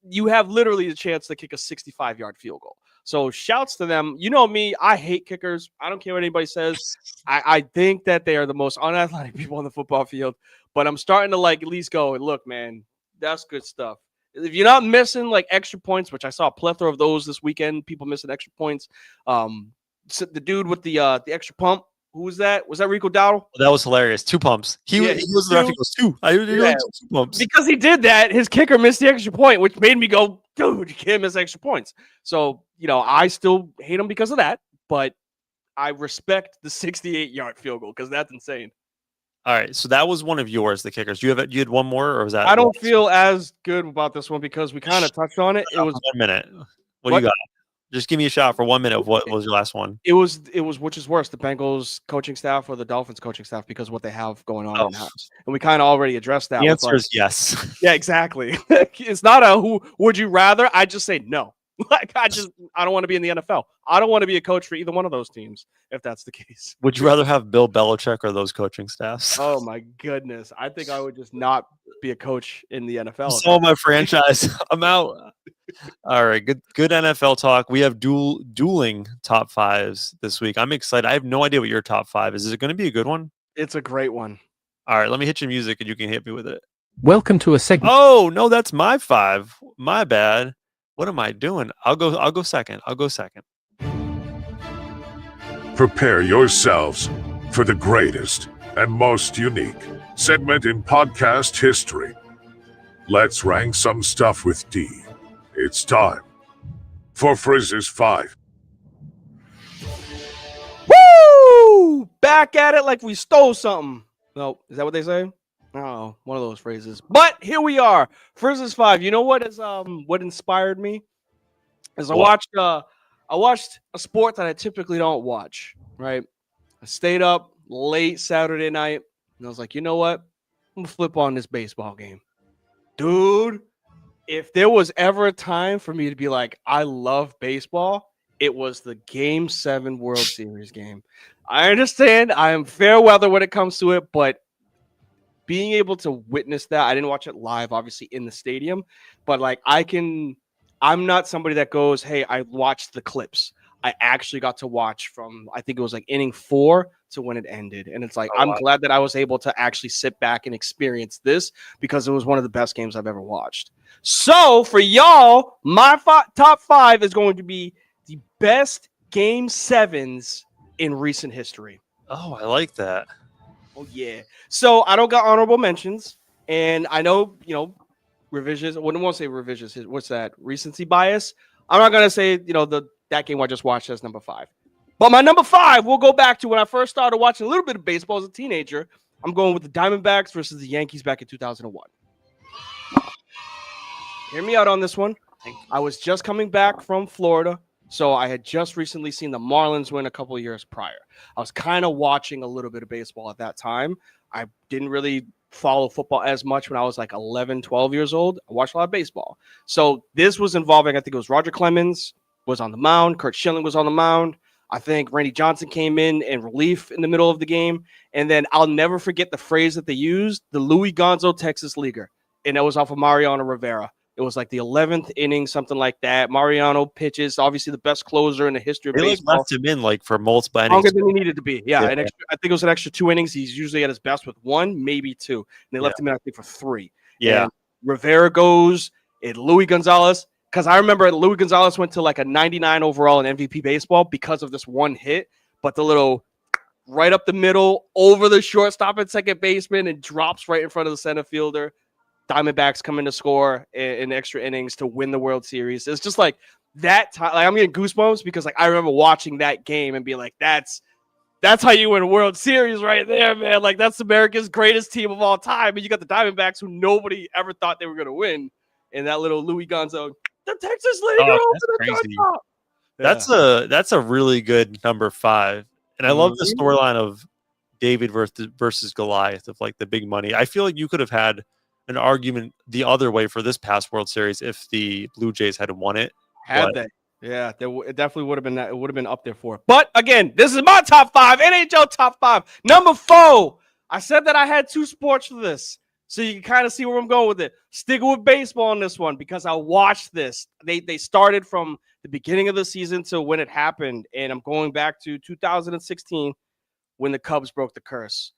You have literally the chance to kick a 65-yard field goal. So shouts to them. You know me, I hate kickers. I don't care what anybody says. I think that they are the most unathletic people on the football field. But I'm starting to like at least go and look, man, that's good stuff. If you're not missing like extra points, which I saw a plethora of those this weekend, people missing extra points. So the dude with the extra pump, who was that? Was that Rico Dowdle? That was hilarious. 2 pumps. He was the ref. He goes 2. I did 2 pumps because he did that. His kicker missed the extra point, which made me go, dude, you can't miss extra points. So I still hate him because of that, but I respect the 68-yard field goal because that's insane. All right, so that was one of yours, the kickers. You had one more, or was that? I don't feel as good about this one because we kind of touched on it. It was 1 minute. What do you got? Just give me a shot for 1 minute of what was your last one. It was which is worse, the Bengals coaching staff or the Dolphins coaching staff because of what they have going on in house. And we kind of already addressed that. The answer is yes. Yeah, exactly. It's not a who would you rather. I just say no. Like I don't want to be in the NFL. I don't want to be a coach for either one of those teams if that's the case. Would you rather have Bill Belichick or those coaching staffs? Oh my goodness. I think I would just not be a coach in the NFL. So my franchise. I'm out. All right, good NFL talk. We have dueling top 5s this week. I'm excited. I have no idea what your top 5 is. Is it going to be a good one? It's a great one. All right, let me hit your music and you can hit me with it. Welcome to a segment. Oh, no, that's my 5. My bad. What am I doing? I'll go second. Prepare yourselves for the greatest and most unique segment in podcast history. Let's rank some stuff with D. It's time for Frizz's 5. Woo! Back at it like we stole something. No, is that what they say? Oh, one of those phrases. But here we are. Frizz's 5. You know what is what inspired me? Is I watched a sport that I typically don't watch, right? I stayed up late Saturday night and I was like, you know what? I'm gonna flip on this baseball game. Dude, if there was ever a time for me to be like, I love baseball, it was the Game 7 World Series game. I understand I am fair weather when it comes to it, but being able to witness that, I didn't watch it live, obviously, in the stadium, but like I'm not somebody that goes, hey, I watched the clips. I actually got to watch from, I think it was like inning 4 to when it ended. And it's like, I'm glad that I was able to actually sit back and experience this because it was one of the best games I've ever watched. So for y'all, my top 5 is going to be the best Game 7s in recent history. Oh, I like that. Oh, yeah. So I don't got honorable mentions. And I know, revisions. I wouldn't want to say revisions. What's that? Recency bias. I'm not going to say, that game I just watched as number 5. But my number 5, we'll go back to when I first started watching a little bit of baseball as a teenager. I'm going with the Diamondbacks versus the Yankees back in 2001. Hear me out on this one. I was just coming back from Florida, so I had just recently seen the Marlins win a couple of years prior. I was kind of watching a little bit of baseball at that time. I didn't really follow football as much when I was like 11, 12 years old. I watched a lot of baseball. So this was involving, I think it was Roger Clemens was on the mound. Kurt Schilling was on the mound. I think Randy Johnson came in relief in the middle of the game. And then I'll never forget the phrase that they used, the Louis Gonzo Texas Leaguer. And that was off of Mariano Rivera. It was like the 11th inning, something like that. Mariano pitches, obviously the best closer in the history of They like baseball. left him in like for multiple Longer innings. than he needed to be. Yeah, Yeah. an extra, I think it was an extra 2 innings. He's usually at his best with 1, maybe 2. And they left him in, I think, for 3. Yeah. And Rivera goes, and Louis Gonzalez, because I remember Louis Gonzalez went to like a 99 overall in MVP baseball because of this one hit, but the little right up the middle, over the shortstop and second baseman, and drops right in front of the center fielder. Diamondbacks come in to score in extra innings to win the World Series. It's just like that time. Like, I'm getting goosebumps because like I remember watching that game and being like, that's how you win a World Series right there, man. Like that's America's greatest team of all time. And you got the Diamondbacks who nobody ever thought they were going to win. And that little Louis Gonzo, the Texas Leaguer over the crazy. That's a really good number 5. And I love the storyline of David versus Goliath of like the big money. I feel like you could have had an argument the other way for this past World Series if the Blue Jays had won it. They? Yeah, it definitely would have been that. It would have been up there for it. But again, this is my top 5, NHL top 5. Number 4. I said that I had 2 sports for this, so you can kind of see where I'm going with it. Sticking with baseball on this one because I watched this. They started from the beginning of the season to when it happened, and I'm going back to 2016 when the Cubs broke the curse.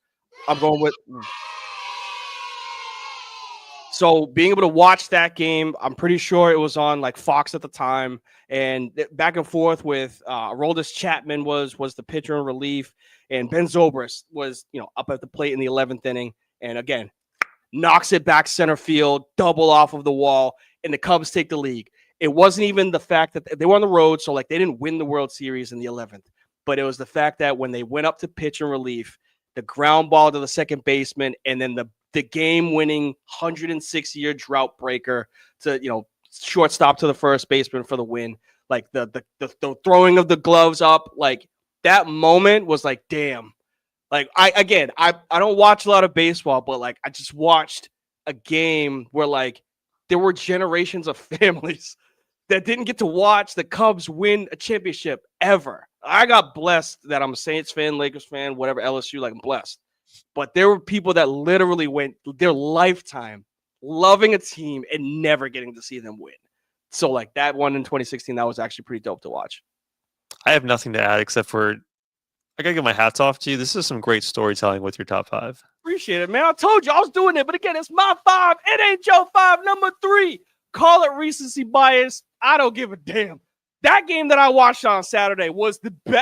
I'm going with. So being able to watch that game, I'm pretty sure it was on like Fox at the time, and back and forth with Aroldis Chapman was the pitcher in relief, and Ben Zobrist was up at the plate in the 11th inning, and again knocks it back center field, double off of the wall, and the Cubs take the lead. It wasn't even the fact that they were on the road, so like they didn't win the World Series in the 11th, but it was the fact that when they went up to pitch in relief, the ground ball to the second baseman, and then the game-winning 106-year drought breaker to shortstop to the first baseman for the win. Like the throwing of the gloves up, like that moment was like, damn. Like I don't watch a lot of baseball, but like I just watched a game where like there were generations of families that didn't get to watch the Cubs win a championship ever. I got blessed that I'm a Saints fan, Lakers fan, whatever, LSU, like I'm blessed. But there were people that literally went their lifetime loving a team and never getting to see them win. So like that one in 2016, that was actually pretty dope to watch. I have nothing to add except for I gotta get my hats off to you. This is some great storytelling with your top 5. Appreciate it, man. I told you I was doing it, but again, it's my 5. NHL 5, number 3. Call it recency bias. I don't give a damn. That game that I watched on Saturday was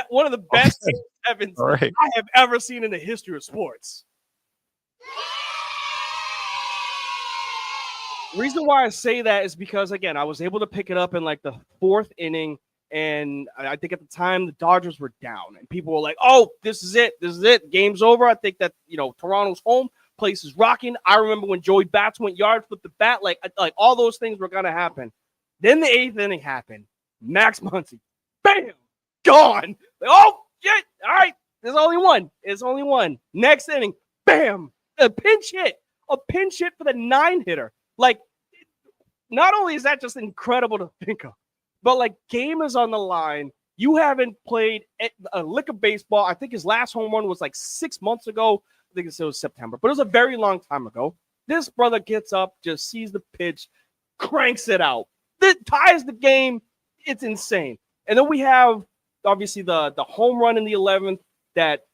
one of the best sevens I have ever seen in the history of sports. The reason why I say that is because, again, I was able to pick it up in like the 4th inning, and I think at the time the Dodgers were down, and people were like, "Oh, this is it, game's over." I think that Toronto's home, place is rocking. I remember when Joey Bats went yard, flipped the bat, like all those things were gonna happen. Then the 8th inning happened. Max Muncy, bam, gone. Like, oh shit! All right, there's only one. It's only one. Next inning, bam, a pinch hit for the 9-hitter. Like, not only is that just incredible to think of, but like, game is on the line. You haven't played a lick of baseball. I think his last home run was like 6 months ago. I think it was September, but it was a very long time ago. This brother gets up, just sees the pitch, cranks it out, that ties the game. It's insane. And then we have obviously the home run in the 11th that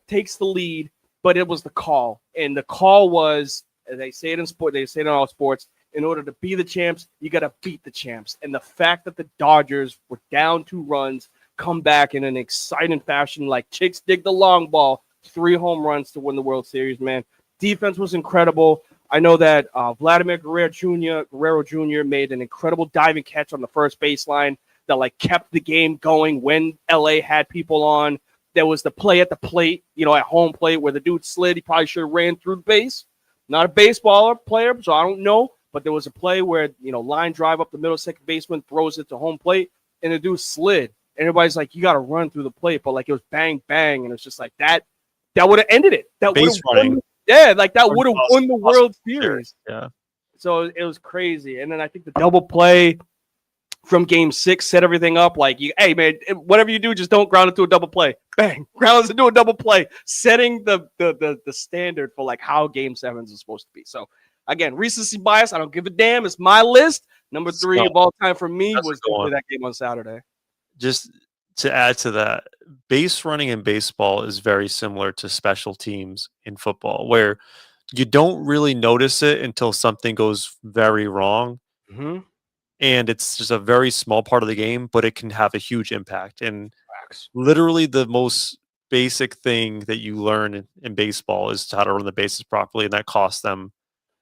takes the lead, but it was the call, and the call was, they say it in sport, they say it in all sports, in order to be the champs, you got to beat the champs. And the fact that the Dodgers were down 2 runs, come back in an exciting fashion, like chicks dig the long ball, 3 home runs to win the World Series, man. Defense was incredible. I know that Vladimir Guerrero Jr. made an incredible diving catch on the first baseline that like kept the game going when LA had people on. There was the play at the plate, at home plate where the dude slid. He probably should have ran through the base. Not a baseballer player, so I don't know. But there was a play where, line drive up the middle, second baseman throws it to home plate, and the dude slid. And everybody's like, you got to run through the plate. But like it was bang, bang. And it's just like that would have ended it. That would have that would have won the World Series. Yeah. So it was crazy. And then I think the double play from game 6 set everything up. Like, hey, man, whatever you do, just don't ground into a double play. Bang, grounds into a double play, setting the standard for like how game 7s is supposed to be. So Again, recency bias. I don't give a damn. It's my list. Number 3 So, of all time for me that's was a good one. definitely that game on Saturday. Just to add to that, base running in baseball is very similar to special teams in football, where you don't really notice it until something goes very wrong. Mm-hmm. And it's just a very small part of the game, but it can have a huge impact. And Facts. literally the most basic thing that you learn in baseball is how to run the bases properly, and that costs them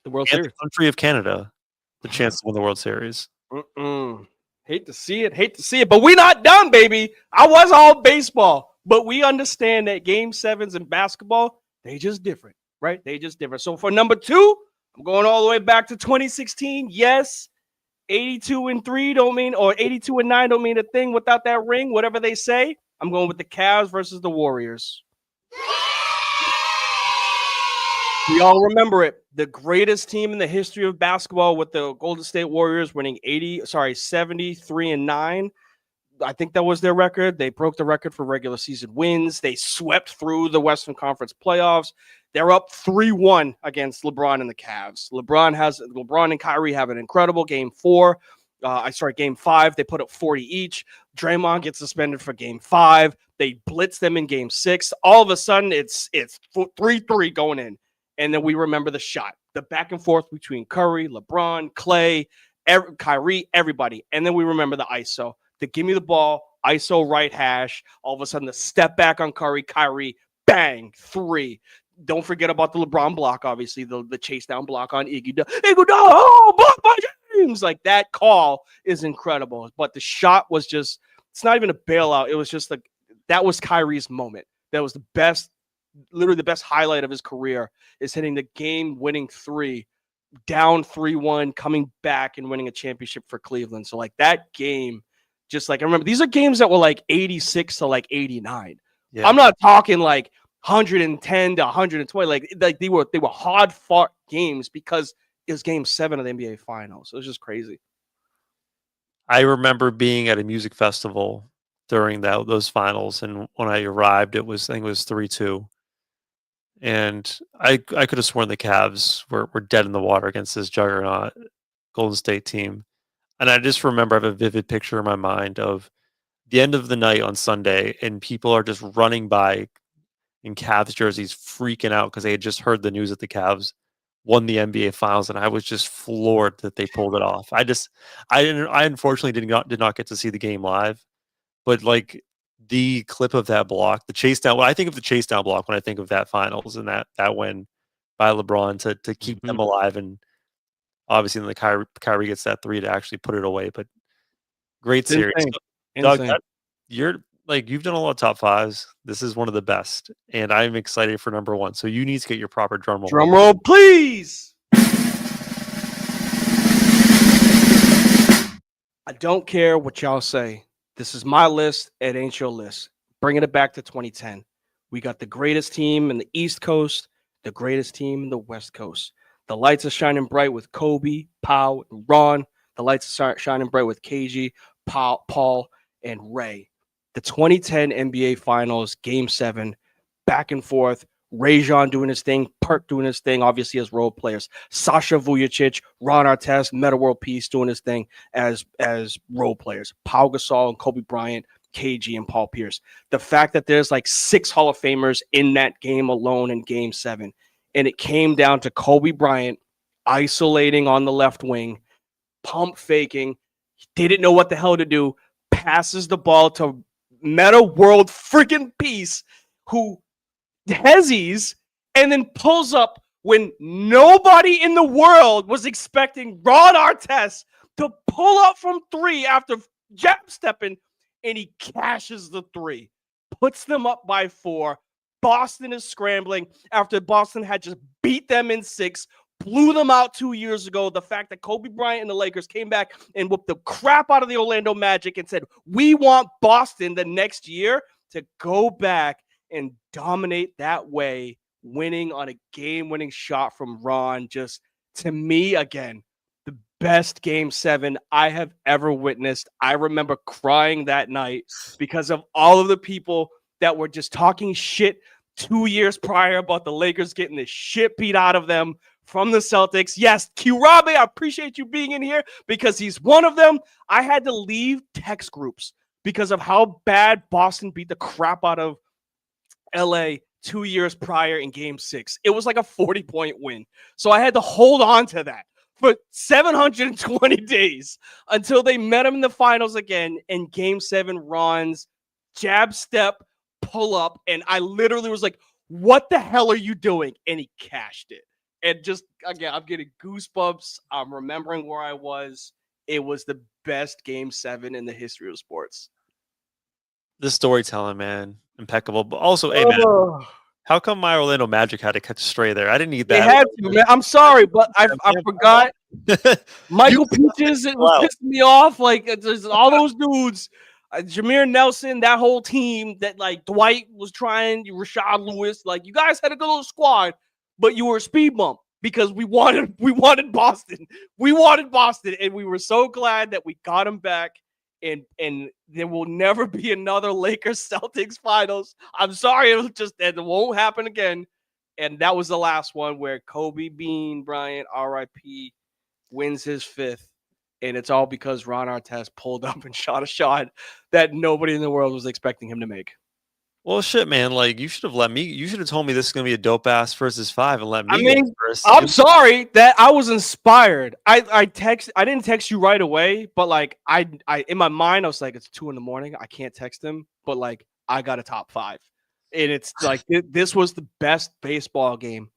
The World and Series. the country of Canada the chance to win the World Series. Hate to see it, but we not done, baby. I was all baseball, but we understand that game 7s in basketball, they just different, right? They just different. So for number 2, I'm going all the way back to 2016. Yes, 82-3 don't mean, or 82-9 don't mean a thing without that ring, whatever they say. I'm going with the Cavs versus the Warriors. We all remember it. The greatest team in the history of basketball with the Golden State Warriors winning 73-9. I think that was their record. They broke the record for regular season wins. They swept through the Western Conference playoffs. They're up 3-1 against LeBron and the Cavs. LeBron and Kyrie have an incredible game 4. Game 5. They put up 40 each. Draymond gets suspended for game 5. They blitz them in game 6. All of a sudden, it's 3-3 going in. And then we remember the shot, the back and forth between Curry, LeBron, Clay, Kyrie, everybody. And then we remember the ISO, the give me the ball, ISO right hash. All of a sudden, the step back on Curry, Kyrie, bang, 3. Don't forget about the LeBron block, obviously, the chase down block on Iguodala. Oh, block by James. Like, that call is incredible. But the shot was just, it's not even a bailout. It was just like, that was Kyrie's moment. That was the best, literally the best highlight of his career, is hitting the game-winning 3, down 3-1, coming back and winning a championship for Cleveland. So, like, that game, just like, I remember, these are games that were like 86 to like 89. Yeah. I'm not talking like 110 to 120. Like they were hard-fought games because it was game 7 of the NBA Finals. So it was just crazy. I remember being at a music festival during those finals, and when I arrived, I think it was 3-2. And I could have sworn the Cavs were dead in the water against this juggernaut Golden State team. And I just remember, I have a vivid picture in my mind of the end of the night on Sunday, and people are just running by in Cavs jerseys, freaking out because they had just heard the news that the Cavs won the NBA Finals, and I was just floored that they pulled it off. I unfortunately did not get to see the game live, but like, the clip of that block, the chase down. When I think of the chase down block, when I think of that finals and that win by LeBron to keep them alive, and obviously then the Kyrie gets that 3 to actually put it away. But great series, Doug. You've done a lot of top 5s. This is one of the best, and I'm excited for number 1. So you need to get your proper drum roll. Drum roll, please. I don't care what y'all say. This is my list. It ain't your list. Bringing it back to 2010. We got the greatest team in the East Coast, the greatest team in the West Coast. The lights are shining bright with Kobe, Pau, and Ron. The lights are shining bright with KG, Paul, and Ray. The 2010 NBA Finals, Game 7, back and forth. Rajon doing his thing, Perk doing his thing, obviously as role players. Sasha Vujacic, Ron Artest, Metta World Peace doing his thing as role players. Pau Gasol and Kobe Bryant, KG and Paul Pierce. The fact that there's like 6 Hall of Famers in that game alone in Game 7, and it came down to Kobe Bryant isolating on the left wing, pump faking, didn't know what the hell to do, passes the ball to Metta World freaking Peace, who hezzies and then pulls up when nobody in the world was expecting Ron Artest to pull up from 3 after jab stepping, and he cashes the 3, puts them up by 4. Boston is scrambling after Boston had just beat them in 6, blew them out 2 years ago. The fact that Kobe Bryant and the Lakers came back and whooped the crap out of the Orlando Magic and said, we want Boston the next year to go back and dominate that way, winning on a game-winning shot from Ron. Just, to me, again, the best Game 7 I have ever witnessed. I remember crying that night because of all of the people that were just talking shit 2 years prior about the Lakers getting the shit beat out of them from the Celtics. Yes, Kirabe, I appreciate you being in here because he's one of them. I had to leave text groups because of how bad Boston beat the crap out of LA 2 years prior in game 6. It was like a 40-point win. So I had to hold on to that for 720 days until they met him in the finals again in game 7. Ron's jab step, pull up. And I literally was like, what the hell are you doing? And he cashed it. And just, again, I'm getting goosebumps. I'm remembering where I was. It was the best game 7 in the history of sports. The storytelling, man, impeccable. But also, hey, man, how come my Orlando Magic had to catch a stray there? I didn't need that. They had to, man. I'm sorry, but I forgot. Michael Peaches, it was pissing me off. Like, there's all those dudes, Jameer Nelson, that whole team that, like, Dwight was trying, Rashad Lewis. Like, you guys had a good little squad, but you were a speed bump because we wanted Boston. We wanted Boston, and we were so glad that we got him back. And there will never be another Lakers Celtics finals. I'm sorry, it won't happen again. And that was the last one where Kobe Bean Bryant, RIP, wins his 5th. And it's all because Ron Artest pulled up and shot a shot that nobody in the world was expecting him to make. Well, shit, man. Like, you should have told me this is going to be a dope ass versus 5 and let me go first. I'm sorry that I was inspired. I didn't text you right away, but like I in my mind, I was like, it's 2 a.m. I can't text him, but like I got a top 5. And it's like, this was the best baseball game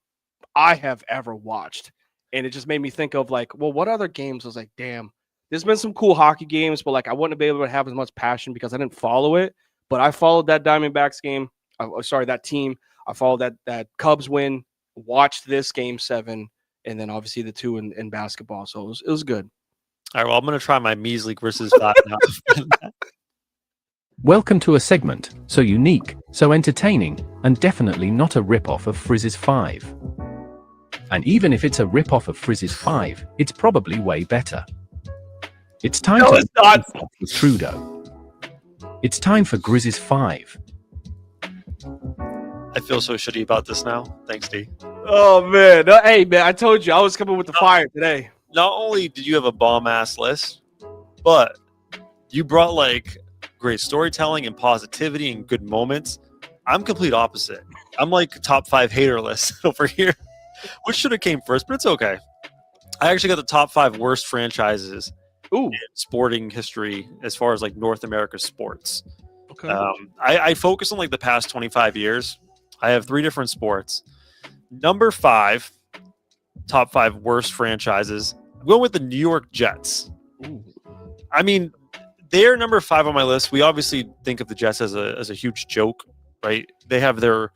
I have ever watched. And it just made me think of like, well, what other games? I was like, damn, there's been some cool hockey games, but like I wouldn't be able to have as much passion because I didn't follow it. But I followed that Diamondbacks game. That team. I followed that Cubs win, watched this game 7, and then obviously the 2 in basketball. So it was good. All right, well, I'm going to try my measly versus 5 now. Welcome to a segment so unique, so entertaining, and definitely not a rip-off of Frizz's 5. And even if it's a rip-off of Frizz's 5, it's probably way better. It's time for Trudeau. It's time for Grizz's 5. I feel so shitty about this now. Thanks, D. Oh, man. Hey, man, I told you I was coming with the fire today. Not only did you have a bomb-ass list, but you brought, like, great storytelling and positivity and good moments. I'm complete opposite. I'm, like, top 5 hater list over here, which should have came first, but it's okay. I actually got the top 5 worst franchises in sporting history as far as, like, North America sports. Okay. I focus on, like, the past 25 years. I have 3 different sports. Number 5, top 5 worst franchises. I'm going with the New York Jets. Ooh. I mean, they're number 5 on my list. We obviously think of the Jets as a huge joke, right? They have their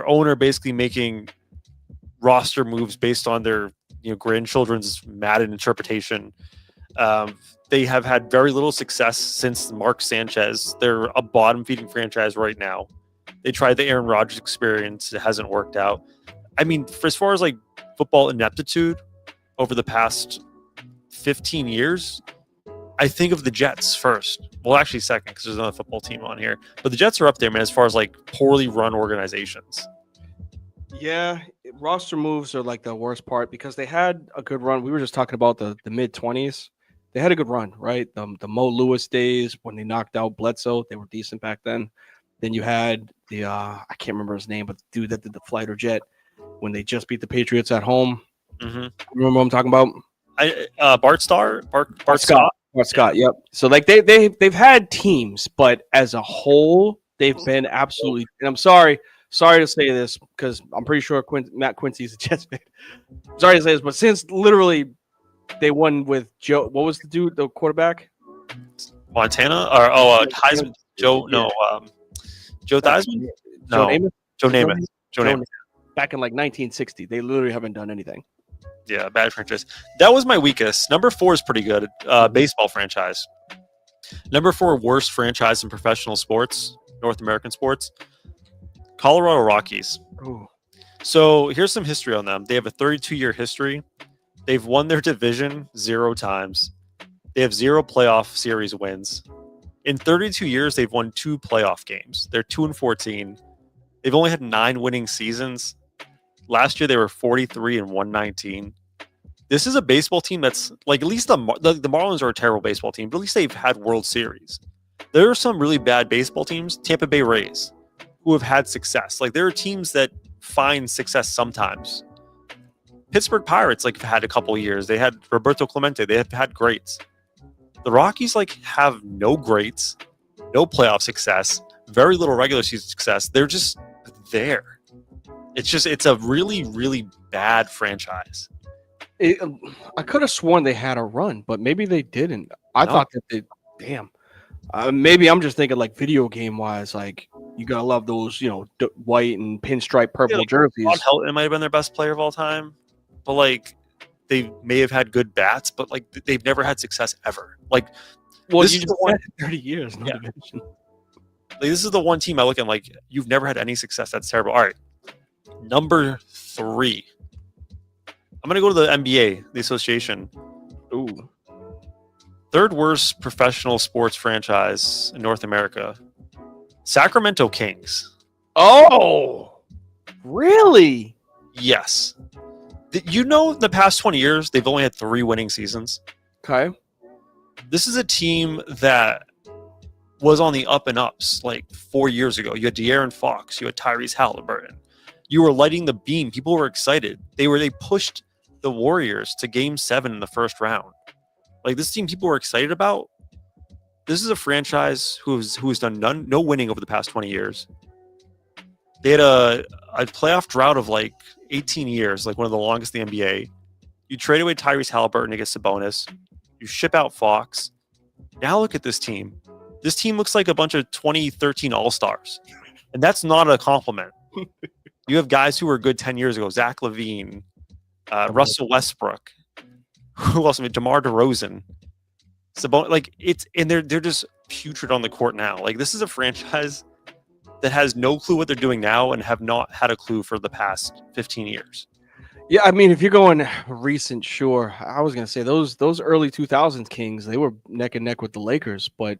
owner basically making roster moves based on their grandchildren's Madden interpretation. They have had very little success since Mark Sanchez. They're a bottom-feeding franchise right now. They tried the Aaron Rodgers experience. It hasn't worked out. I mean, for as far as like football ineptitude over the past 15 years, I think of the Jets first. Well, actually second, because there's another football team on here. But the Jets are up there, man, as far as like poorly run organizations. Yeah, roster moves are like the worst part because they had a good run. We were just talking about the mid-20s. They had a good run, right? The Mo Lewis days when they knocked out Bledsoe. They were decent back then. Then you had the I can't remember his name, but the dude that did the fighter jet when they just beat the Patriots at home. Mm-hmm. Remember what I'm talking about? Bart Scott. Bart Scott. Yep. So like they've had teams, but as a whole, they've been absolutely. And I'm sorry to say this because I'm pretty sure Matt Quincy's a Jets fan. Sorry to say this, but since literally they won with Joe, what was the dude, the quarterback? Montana or Heisman. Joe Theismann? No. Joe Namath. Back in like 1960. They literally haven't done anything. Yeah, bad franchise. That was my weakest. Number 4 is pretty good. Baseball franchise. Number 4, worst franchise in professional sports, North American sports. Colorado Rockies. Ooh. So here's some history on them. They have a 32-year history. They've won their division 0 times. They have 0 playoff series wins. In 32 years, they've won 2 playoff games. They're 2-14. They've only had 9 winning seasons. Last year they were 43 and 119. This is a baseball team that's like, at least the Marlins are a terrible baseball team, but at least they've had World Series. There are some really bad baseball teams, Tampa Bay Rays, who have had success. Like, there are teams that find success sometimes. Pittsburgh Pirates like have had a couple years. They had Roberto Clemente. They have had greats. The Rockies like have no greats, no playoff success, very little regular season success. They're just there. It's a really, really bad franchise. I could have sworn they had a run, but maybe they didn't. I thought that they. Damn. Maybe I'm just thinking like video game wise. Like, you gotta love those, white and pinstripe purple jerseys. Todd Helton might have been their best player of all time, but like, they may have had good bats, but like, they've never had success ever. Like, well, this you is just the one. 30 years, no division. Like, this is the one team I look at like, you've never had any success. That's terrible. All right, number 3. I'm gonna go to the NBA, the association. Ooh. 3rd worst professional sports franchise in North America, Sacramento Kings. Oh, really? Yes. The past 20 years, they've only had 3 winning seasons. Okay. This is a team that was on the up and ups like 4 years ago. You had De'Aaron Fox, you had Tyrese Halliburton. You were lighting the beam. People were excited. They pushed the Warriors to Game 7 in the first round. Like, this team people were excited about. This is a franchise who's done no winning over the past 20 years. They had a playoff drought of like 18 years, like one of the longest in the NBA. You trade away Tyrese Halliburton to get Sabonis. You ship out Fox. Now look at this team. This team looks like a bunch of 2013 All-Stars. And that's not a compliment. You have guys who were good 10 years ago. Zach LaVine, Russell Westbrook. Who else? DeMar DeRozan. Sabonis, like, they're just putrid on the court now. Like, this is a franchise that has no clue what they're doing now and have not had a clue for the past 15 years. Yeah, I mean, if you're going recent, sure. I was gonna say those early 2000s Kings, they were neck and neck with the Lakers, but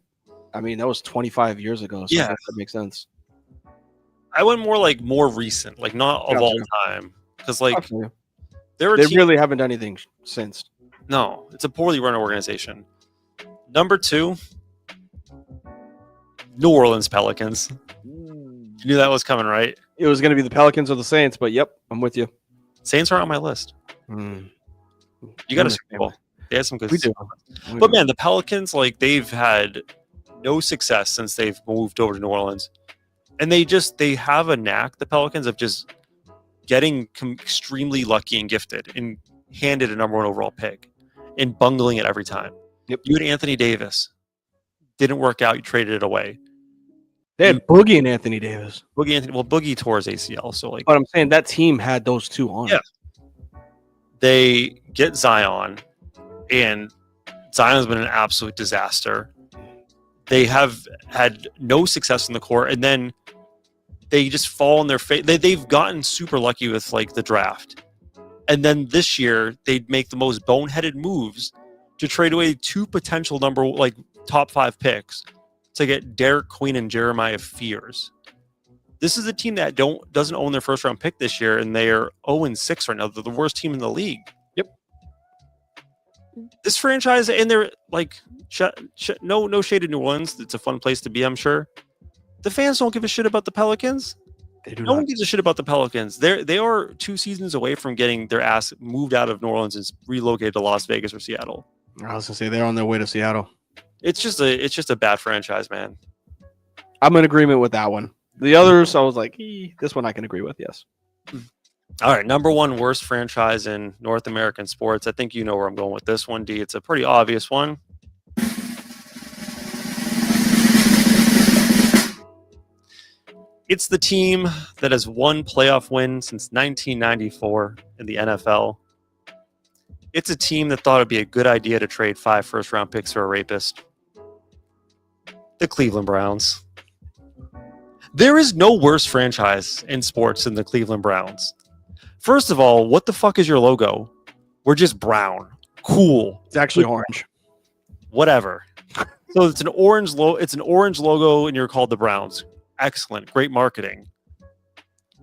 I mean, that was 25 years ago. So I guess that makes sense. I went more recent, like not of all time, because like they really haven't done anything since. No, it's a poorly run organization. Number 2, New Orleans Pelicans. You knew that was coming, right? It was going to be the Pelicans or the Saints, but yep, I'm with you. Saints are on my list. You got a Super Bowl. They had some good. We do. But man, the Pelicans, like, they've had no success since they've moved over to New Orleans, and they have a knack, the Pelicans, of just getting extremely lucky and gifted and handed a number 1 overall pick and bungling it every time. Yep. You had Anthony Davis. Didn't work out. You traded it away. They had Boogie and Anthony Davis. Boogie tore his ACL. So like, but I'm saying that team had those two on. Yeah. They get Zion, and Zion's been an absolute disaster. They have had no success in the court, and then they just fall on their face. They've gotten super lucky with like the draft. And then this year, they'd make the most boneheaded moves to trade away 2 potential top 5 picks to get Derek Queen and Jeremiah Fears. This is a team that doesn't own their first round pick this year, and they are 0-6 right now. They're the worst team in the league. Yep. This franchise, and they're like, no shade in New Orleans. It's a fun place to be, I'm sure. The fans don't give a shit about the Pelicans. No one gives a shit about the Pelicans. They are 2 seasons away from getting their ass moved out of New Orleans and relocated to Las Vegas or Seattle. I was gonna say they're on their way to Seattle. It's just a bad franchise, man. I'm in agreement with that one. The others, I was like, this one I can agree with. Yes. All right, number 1 worst franchise in North American sports. I think you know where I'm going with this one, D. It's a pretty obvious one. It's the team that has 1 playoff win since 1994 in the NFL. It's a team that thought it'd be a good idea to trade 5 first-round picks for a rapist. The Cleveland Browns. There is no worse franchise in sports than the Cleveland Browns. First of all, what the fuck is your logo? We're just brown. Cool. It's actually orange. Whatever. So it's an orange logo, and you're called the Browns. Excellent. Great marketing.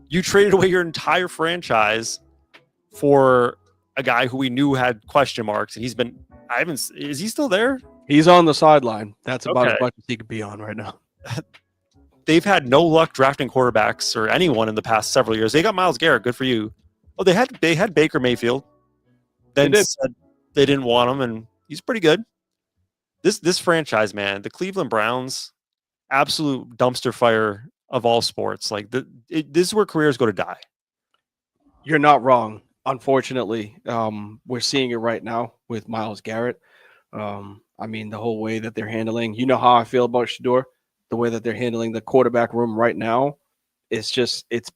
You traded away your entire franchise for a guy who we knew had question marks, and is he still there? He's on the sideline. That's about Okay. as much as he could be on right now. They've had no luck drafting quarterbacks or anyone in the past several years. They got Myles Garrett. Good for you. Oh, they had Baker Mayfield. Then said they didn't want him, and he's pretty good. This franchise, man, the Cleveland Browns, absolute dumpster fire of all sports. Like this is where careers go to die. You're not wrong. Unfortunately, we're seeing it right now with Myles Garrett. I mean, the whole way that they're handling, you know how I feel about Shador, the way that they're handling the quarterback room right now. It's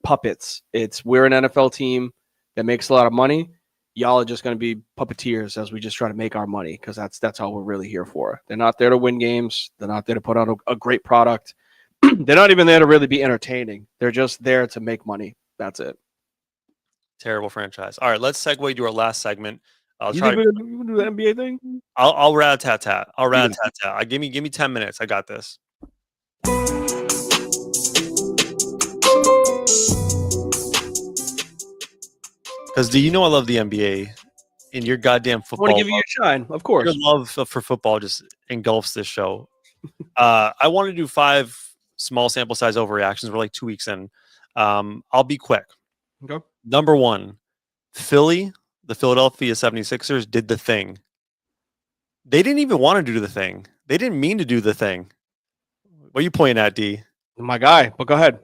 puppets. We're an NFL team that makes a lot of money. Y'all are just going to be puppeteers as we just try to make our money, because that's all we're really here for. They're not there to win games. They're not there to put out a great product. They're not even there to really be entertaining. They're just there to make money. That's it. Terrible franchise. All right, let's segue to our last segment. You think we're gonna do the NBA thing? I'll rat-a-tat-tat. Give me 10 minutes. I got this. Because do you know I love the NBA and your goddamn football? I want to give you a shine, of course. Your love for football just engulfs this show. I want to do 5 small sample size overreactions. We're like 2 weeks in. I'll be quick. Okay. Number 1, the Philadelphia 76ers did the thing. They didn't even want to do the thing. They didn't mean to do the thing. What are you pointing at, D? My guy, but go ahead.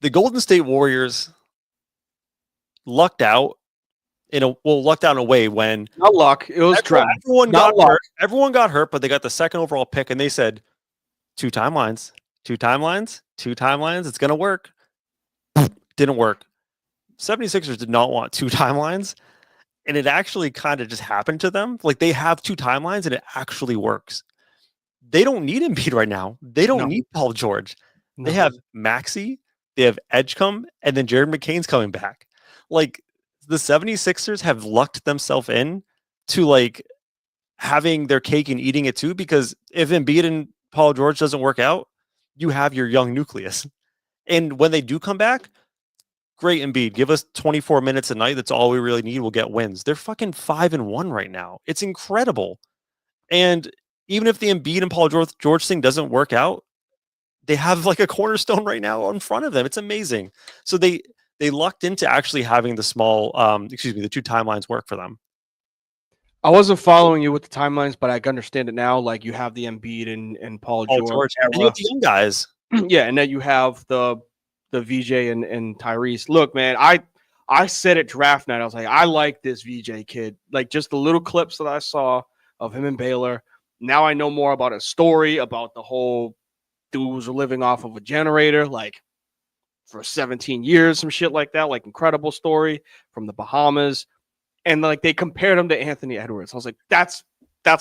The Golden State Warriors lucked out in a way when not luck. It was draft. Everyone got hurt, but they got the second overall pick, and they said 2 timelines. It's gonna work. Didn't work. 76ers did not want 2 timelines, and it actually kind of just happened to them. Like, they have 2 timelines, and it actually works. They don't need Embiid right now. They don't need Paul George. They have Maxey, they have Edgecombe, and then Jared McCain's coming back. Like, the 76ers have lucked themselves in to like having their cake and eating it too, because if Embiid and Paul George doesn't work out, you have your young nucleus. And when they do come back, great, Embiid, give us 24 minutes a night. That's all we really need. We'll get wins. They're fucking 5-1 right now. It's incredible. And even if the Embiid and Paul George thing doesn't work out, they have like a cornerstone right now in front of them. It's amazing. So they lucked into actually having the 2 timelines work for them. I wasn't following you with the timelines, but I understand it now. Like, you have the Embiid and Paul George. And you have the young guys. Yeah, and then you have the VJ and Tyrese. Look, man, I said at draft night, I was like, I like this VJ kid. Like, just the little clips that I saw of him and Baylor. Now I know more about his story, about the whole dude was living off of a generator, like, for 17 years, some shit like that. Like, incredible story from the Bahamas. And like, they compared him to Anthony Edwards. I was like, that's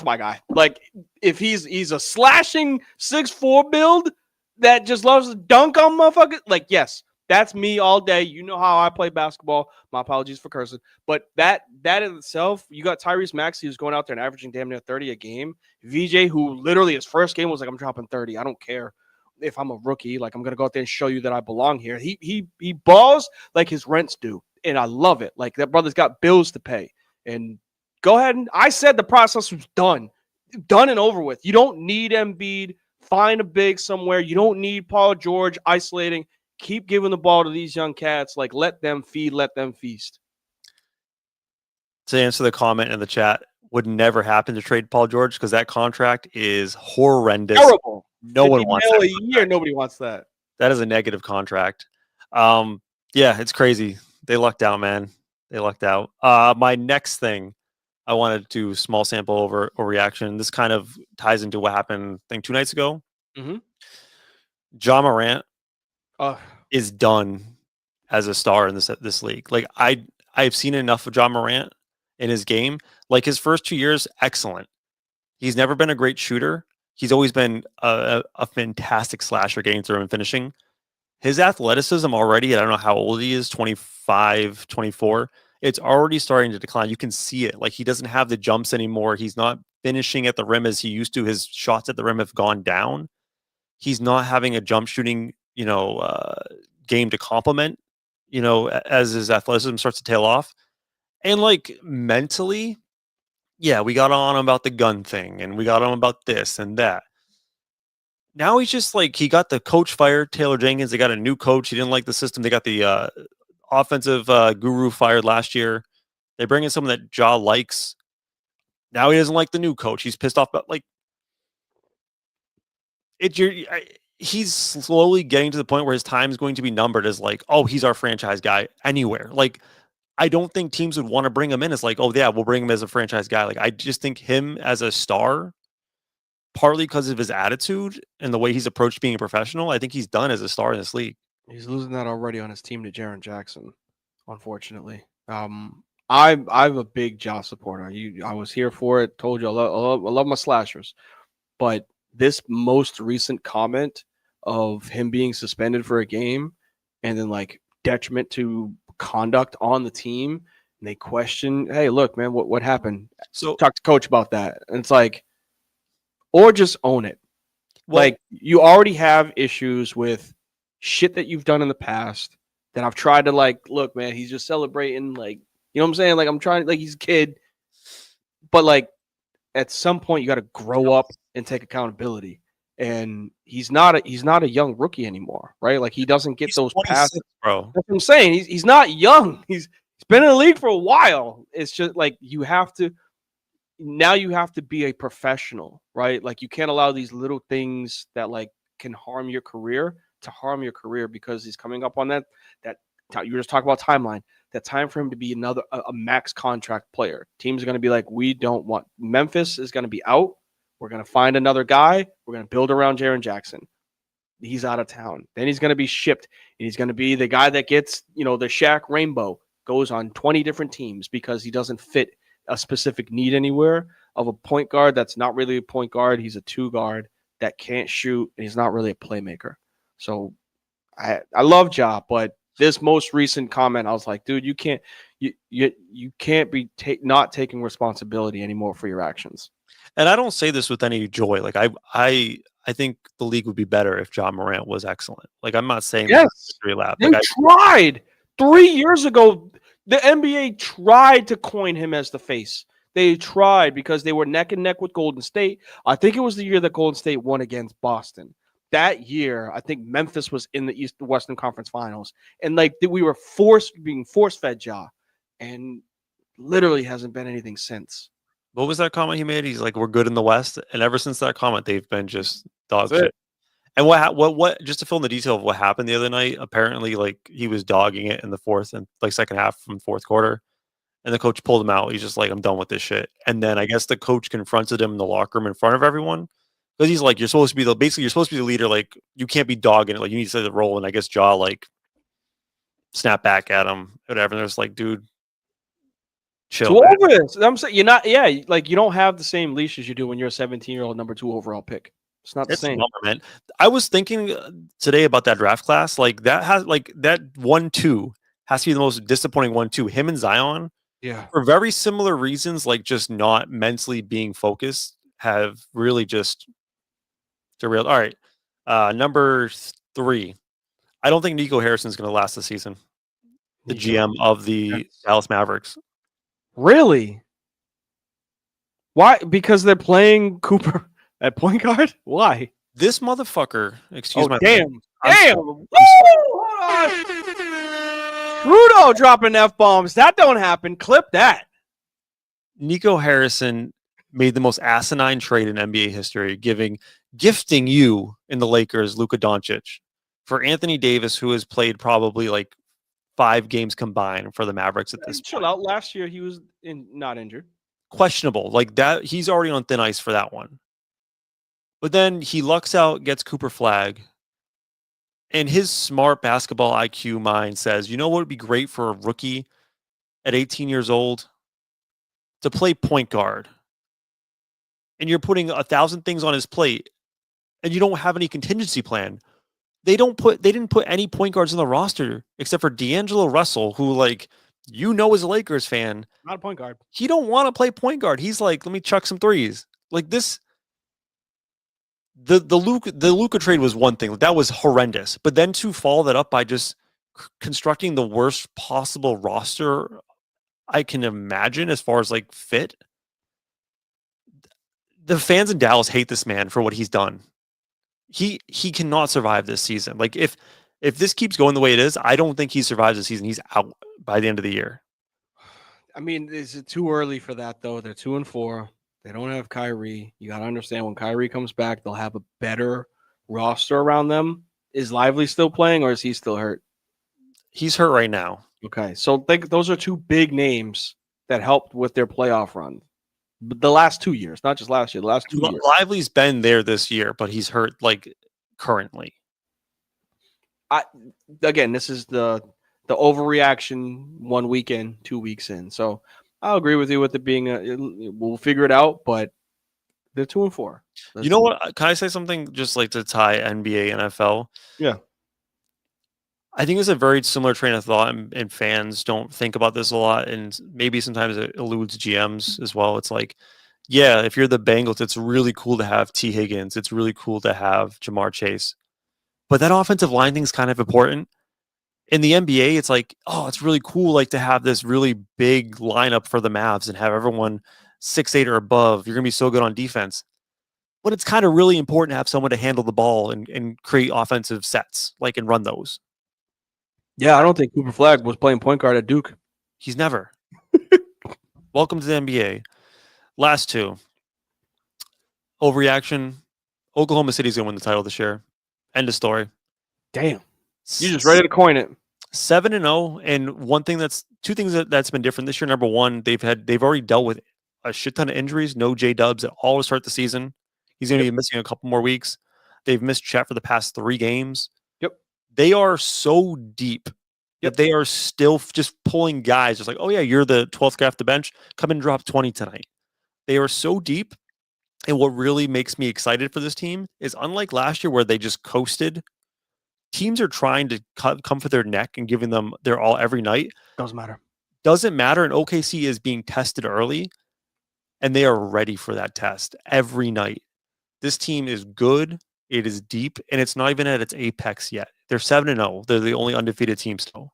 my guy. Like, if he's a slashing 6'4" build that just loves to dunk on motherfuckers, like, yes, that's me all day. You know how I play basketball. My apologies for cursing. But that in itself, you got Tyrese Maxey, who's going out there and averaging damn near 30 a game. VJ, who literally his first game was like, I'm dropping 30. I don't care if I'm a rookie. Like, I'm going to go out there and show you that I belong here. He balls like his rents do. And I love it. Like, that brother's got bills to pay. And go ahead. And I said the process was done and over with. You don't need Embiid. Find a big somewhere. You don't need Paul George isolating. Keep giving the ball to these young cats. Like, let them feed, let them feast. To answer the comment in the chat, would never happen to trade Paul George because that contract is horrendous. Terrible. No one wants that. A year, nobody wants that. That is a negative contract. Yeah, it's crazy. They lucked out, man. They lucked out. My next thing, I wanted to small sample overreaction. This kind of ties into what happened, I think, 2 nights ago. Mm-hmm. Ja Morant is done as a star in this league. Like, I've seen enough of Ja Morant in his game. Like, his first 2 years, excellent. He's never been a great shooter. He's always been a fantastic slasher, getting through and finishing. His athleticism already, I don't know how old he is, 25, 24. It's already starting to decline. You can see it. Like, he doesn't have the jumps anymore. He's not finishing at the rim as he used to. His shots at the rim have gone down. He's not having a jump shooting, game to complement, as his athleticism starts to tail off. And like mentally, yeah, we got on about the gun thing and we got on about this and that. Now he's just like, he got the coach fired, Taylor Jenkins. They got a new coach. He didn't like the system. They got the offensive guru fired last year. They bring in someone that Ja likes. Now he doesn't like the new coach. He's pissed off about he's slowly getting to the point where his time is going to be numbered as like, oh, he's our franchise guy anywhere. Like, I don't think teams would want to bring him in as like, oh yeah, we'll bring him as a franchise guy. Like, I just think him as a star, partly because of his attitude and the way he's approached being a professional, I think he's done as a star in this league. He's losing that already on his team to Jaren Jackson, unfortunately. I'm a big Ja supporter. I was here for it. Told you I love my slashers, but this most recent comment of him being suspended for a game and then like detriment to conduct on the team, and they question, hey, look, man, what happened? So talk to coach about that. And it's like, or just own it. Well, like, you already have issues with shit that you've done in the past that I've tried to like, look, man, he's just celebrating, like, you know what I'm saying? Like, I'm trying, like, he's a kid, but like at some point you got to grow up and take accountability. And he's not a young rookie anymore, right? Like, he doesn't get those passes, bro. That's what I'm saying. He's not young. He's been in the league for a while. It's just like you have to be a professional, right? Like, you can't allow these little things that like can harm your career to harm your career, because he's coming up on that you were just talking about timeline. That time for him to be a max contract player. Teams are going to be like, we don't want. Memphis is going to be out. We're going to find another guy. We're going to build around Jaren Jackson. He's out of town. Then he's going to be shipped, and he's going to be the guy that gets, the Shaq rainbow, goes on 20 different teams because he doesn't fit a specific need anywhere of a point guard that's not really a point guard. He's a two guard that can't shoot, and he's not really a playmaker. So I love Ja, but this most recent comment, I was like, dude, you can't be not taking responsibility anymore for your actions. And I don't say this with any joy. Like, I think the league would be better if Ja Morant was excellent. Like, I'm not saying yes, victory lap. They tried 3 years ago. The NBA tried to coin him as the face. They tried because they were neck and neck with Golden State. I think it was the year that Golden State won against Boston. That year, I think Memphis was in the Western Conference Finals, and like we were being force fed Ja, and literally hasn't been anything since. What was that comment he made? He's like, we're good in the West. And ever since that comment, they've been just dog shit. And what, just to fill in the detail of what happened the other night, apparently, like, he was dogging it in the fourth and like second half from fourth quarter. And the coach pulled him out. He's just like, I'm done with this shit. And then I guess the coach confronted him in the locker room in front of everyone. Because he's like, you're supposed to be the leader. Like, you can't be dogging it. Like, you need to say the role. And I guess Ja, like, snapped back at him, whatever. And there's like, dude, chill. So over this. I'm saying you don't have the same leash as you do when you're a 17-year-old number 2 overall pick. It's not the same. Man. I was thinking today about that draft class. Like, that 1-2 has to be the most disappointing 1-2. Him and Zion, for very similar reasons, like just not mentally being focused, have really just derailed. All right, number 3. I don't think Nico Harrison is going to last the season. The GM of the Dallas Mavericks. Really? Why? Because they're playing Cooper at point guard? Why? This motherfucker, excuse my damn. Hold on. Trudeau dropping F-bombs. That don't happen. Clip that. Nico Harrison made the most asinine trade in NBA history, gifting you in the Lakers Luka Doncic for Anthony Davis, who has played probably like 5 games combined for the Mavericks at this point. Chill out. Last year he was not injured. Questionable. Like that, he's already on thin ice for that one. But then he lucks out, gets Cooper Flag, and his smart basketball IQ mind says, you know what would be great for a rookie at 18 years old? To play point guard. And you're putting 1,000 things on his plate, and you don't have any contingency plan. They didn't put any point guards on the roster except for D'Angelo Russell, who, like, is a Lakers fan. Not a point guard. He don't want to play point guard. He's like, let me chuck some threes. Like this the Luka trade was one thing. That was horrendous. But then to follow that up by just constructing the worst possible roster I can imagine as far as like fit. The fans in Dallas hate this man for what he's done. He cannot survive this season. Like if this keeps going the way it is, I don't think he survives the season. He's out by the end of the year. I mean, is it too early for that though? They're 2-4. They don't have Kyrie. You got to understand when Kyrie comes back, they'll have a better roster around them. Is Lively still playing or is he still hurt? He's hurt right now. Okay. So those are two big names that helped with their playoff run. But the last 2 years, not just last year, the last 2 years. Lively's been there this year, but he's hurt like currently. Again, this is the overreaction 1 weekend, 2 weeks in. So I'll agree with you with it being we'll figure it out, but they're 2-4. You know what? Can I say something just like to tie NBA, NFL? Yeah. I think it's a very similar train of thought, and fans don't think about this a lot, and maybe sometimes it eludes GMs as well. It's like, yeah, if you're the Bengals, it's really cool to have T. Higgins. It's really cool to have Jamar Chase. But that offensive line thing is kind of important. In the NBA, it's like, oh, it's really cool like to have this really big lineup for the Mavs and have everyone 6'8" or above. You're going to be so good on defense. But it's kind of really important to have someone to handle the ball and create offensive sets, like and run those. Yeah, I don't think Cooper Flagg was playing point guard at Duke. He's never. Welcome to the NBA. Last two. Overreaction. Oklahoma City's going to win the title this year. End of story. Damn. You're just ready to coin it. 7-0. And two things that's been different this year. Number one, they've already dealt with a shit ton of injuries. No J-Dubs at all to start the season. He's going to be missing a couple more weeks. They've missed Chet for the past 3 games. They are so deep that they are still just pulling guys. Just like, oh yeah, you're the 12th guy off the bench. Come and drop 20 tonight. They are so deep. And what really makes me excited for this team is unlike last year where they just coasted, teams are trying to come for their neck and giving them their all every night. Doesn't matter. And OKC is being tested early, and they are ready for that test every night. This team is good. It is deep, and it's not even at its apex yet. They're 7-0. They're the only undefeated team still.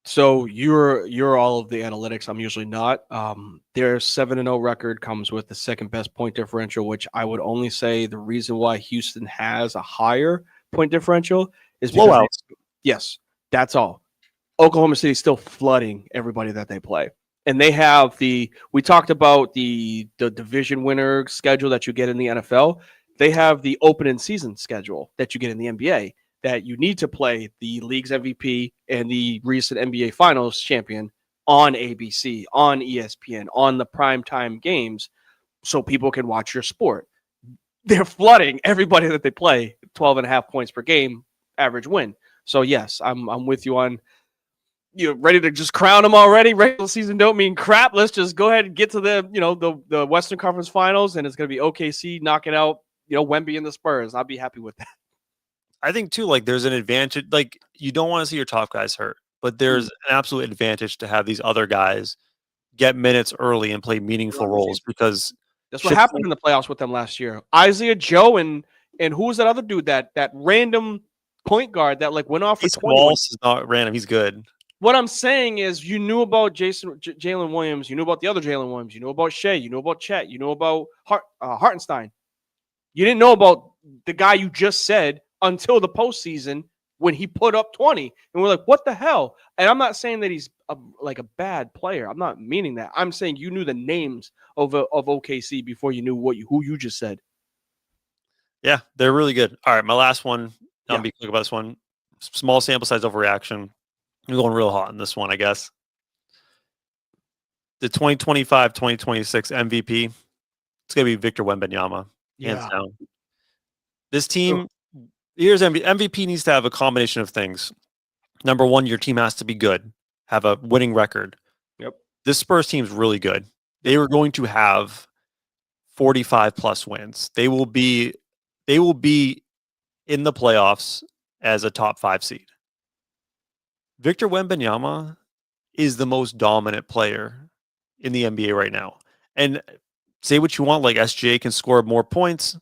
So you're all of the analytics. I'm usually not. Their 7-0 record comes with the second best point differential, which I would only say the reason why Houston has a higher point differential is blowouts. Yes, that's all. Oklahoma City is still flooding everybody that they play. And they have we talked about the division winner schedule that you get in the NFL. They have the opening season schedule that you get in the NBA that you need to play the league's MVP and the recent NBA Finals champion on ABC, on ESPN, on the primetime games so people can watch your sport. They're flooding everybody that they play, 12.5 points per game, average win. So, yes, I'm with you on you're ready to just crown them already. Regular season don't mean crap. Let's just go ahead and get to the Western Conference Finals, and it's going to be OKC knocking out Wemby and the Spurs. I'll be happy with that. I think too, like there's an advantage. Like you don't want to see your top guys hurt, but there's an absolute advantage to have these other guys get minutes early and play meaningful roles because that's what happened in the playoffs with them last year. Isaiah Joe and who was that other dude that random point guard that like went off for 20? Walsh is not random. He's good. What I'm saying is you knew about Jalen Williams. You knew about the other Jalen Williams. You knew about Shea. You knew about Chet. You knew about Hartenstein. You didn't know about the guy you just said until the postseason when he put up 20. And we're like, what the hell? And I'm not saying that he's like a bad player. I'm not meaning that. I'm saying you knew the names of OKC before you knew who you just said. Yeah, they're really good. All right, my last one. I'll be quick about this one. Small sample size overreaction. I'm going real hot in this one, I guess. The 2025-2026 MVP, it's going to be Victor Wembanyama. Hands down. This team, here's MVP needs to have a combination of things. Number one, your team has to be good, have a winning record. Yep. This Spurs team is really good. They are going to have 45 plus wins. They will be in the playoffs as a top 5 seed. Victor Wembanyama is the most dominant player in the NBA right now. And say what you want, like SGA can score more points.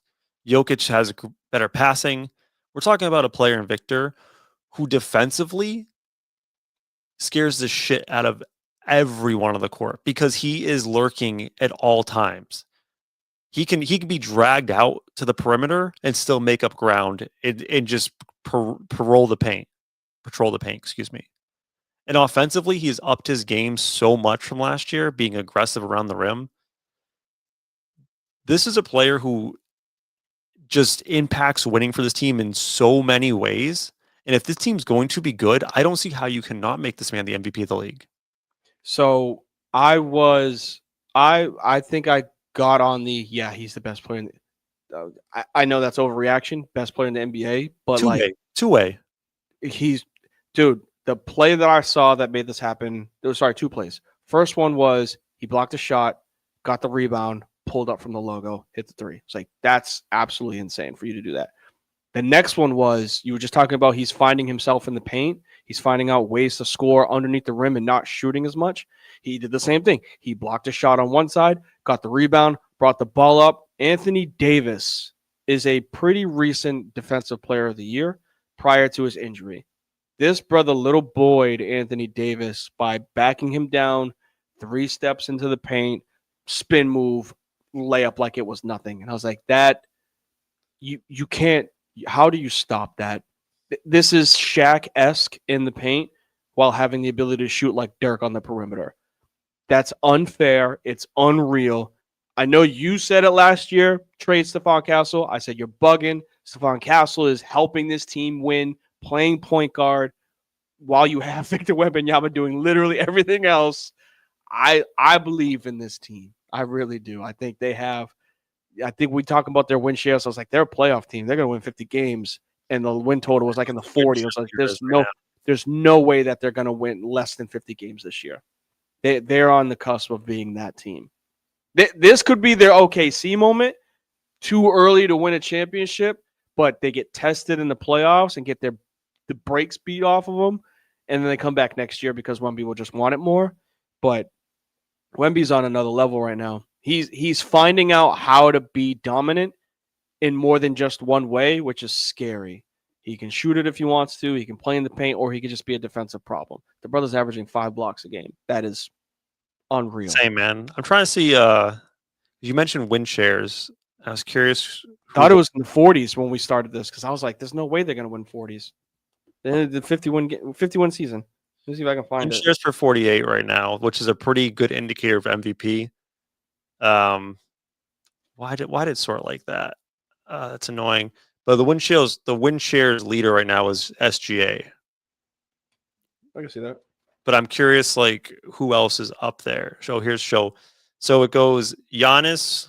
Jokic has better passing. We're talking about a player in Victor who defensively scares the shit out of everyone on the court because he is lurking at all times. He can be dragged out to the perimeter and still make up ground and just patrol the paint. Excuse me. And offensively, he's upped his game so much from last year, being aggressive around the rim. This is a player who just impacts winning for this team in so many ways. And if this team's going to be good, I don't see how you cannot make this man the MVP of the league. So I think I got on the, he's the best player. I know that's overreaction, best player in the NBA, but two-way. Dude, the play that I saw that made this happen, two plays. First one was he blocked a shot, got the rebound, pulled up from the logo, hit the three. It's like, that's absolutely insane for you to do that. The next one was, you were just talking about he's finding himself in the paint. He's finding out ways to score underneath the rim and not shooting as much. He did the same thing. He blocked a shot on one side, got the rebound, brought the ball up. Anthony Davis is a pretty recent defensive player of the year prior to his injury. This brother, little Boyd, Anthony Davis, by backing him down 3 steps into the paint, spin move, layup like it was nothing. And I was like, that, you can't, how do you stop that? This is Shaq-esque in the paint while having the ability to shoot like Dirk on the perimeter. That's unfair. It's unreal. I know you said it last year, trade Stephon Castle. I said, you're bugging. Stephon Castle is helping this team win, playing point guard, while you have Victor Wembanyama doing literally everything else. I believe in this team. I really do. I think they have, I think we talk about their win share. So I was like, they're a playoff team. They're going to win 50 games. And the win total was like in the 40. It was like, there's no way that they're going to win less than 50 games this year. They're on the cusp of being that team. This could be their OKC moment. Too early to win a championship, but they get tested in the playoffs and get the brakes beat off of them. And then they come back next year because Wemby will just want it more. But Wemby's on another level right now. He's finding out how to be dominant in more than just one way, which is scary. He can shoot it if he wants to. He can play in the paint, or he could just be a defensive problem. The brother's averaging 5 blocks a game. That is unreal. Same, man. I'm trying to see. You mentioned win shares. I was curious. Thought it was in the 40s when we started this because I was like, "There's no way they're going to win 40s." Then the 51 season. Let me see if I can find win it. shares for 48 right now, which is a pretty good indicator of MVP. Why did it sort like that? That's annoying. But the win shares leader right now is SGA. I can see that. But I'm curious, like, who else is up there? So it goes Giannis.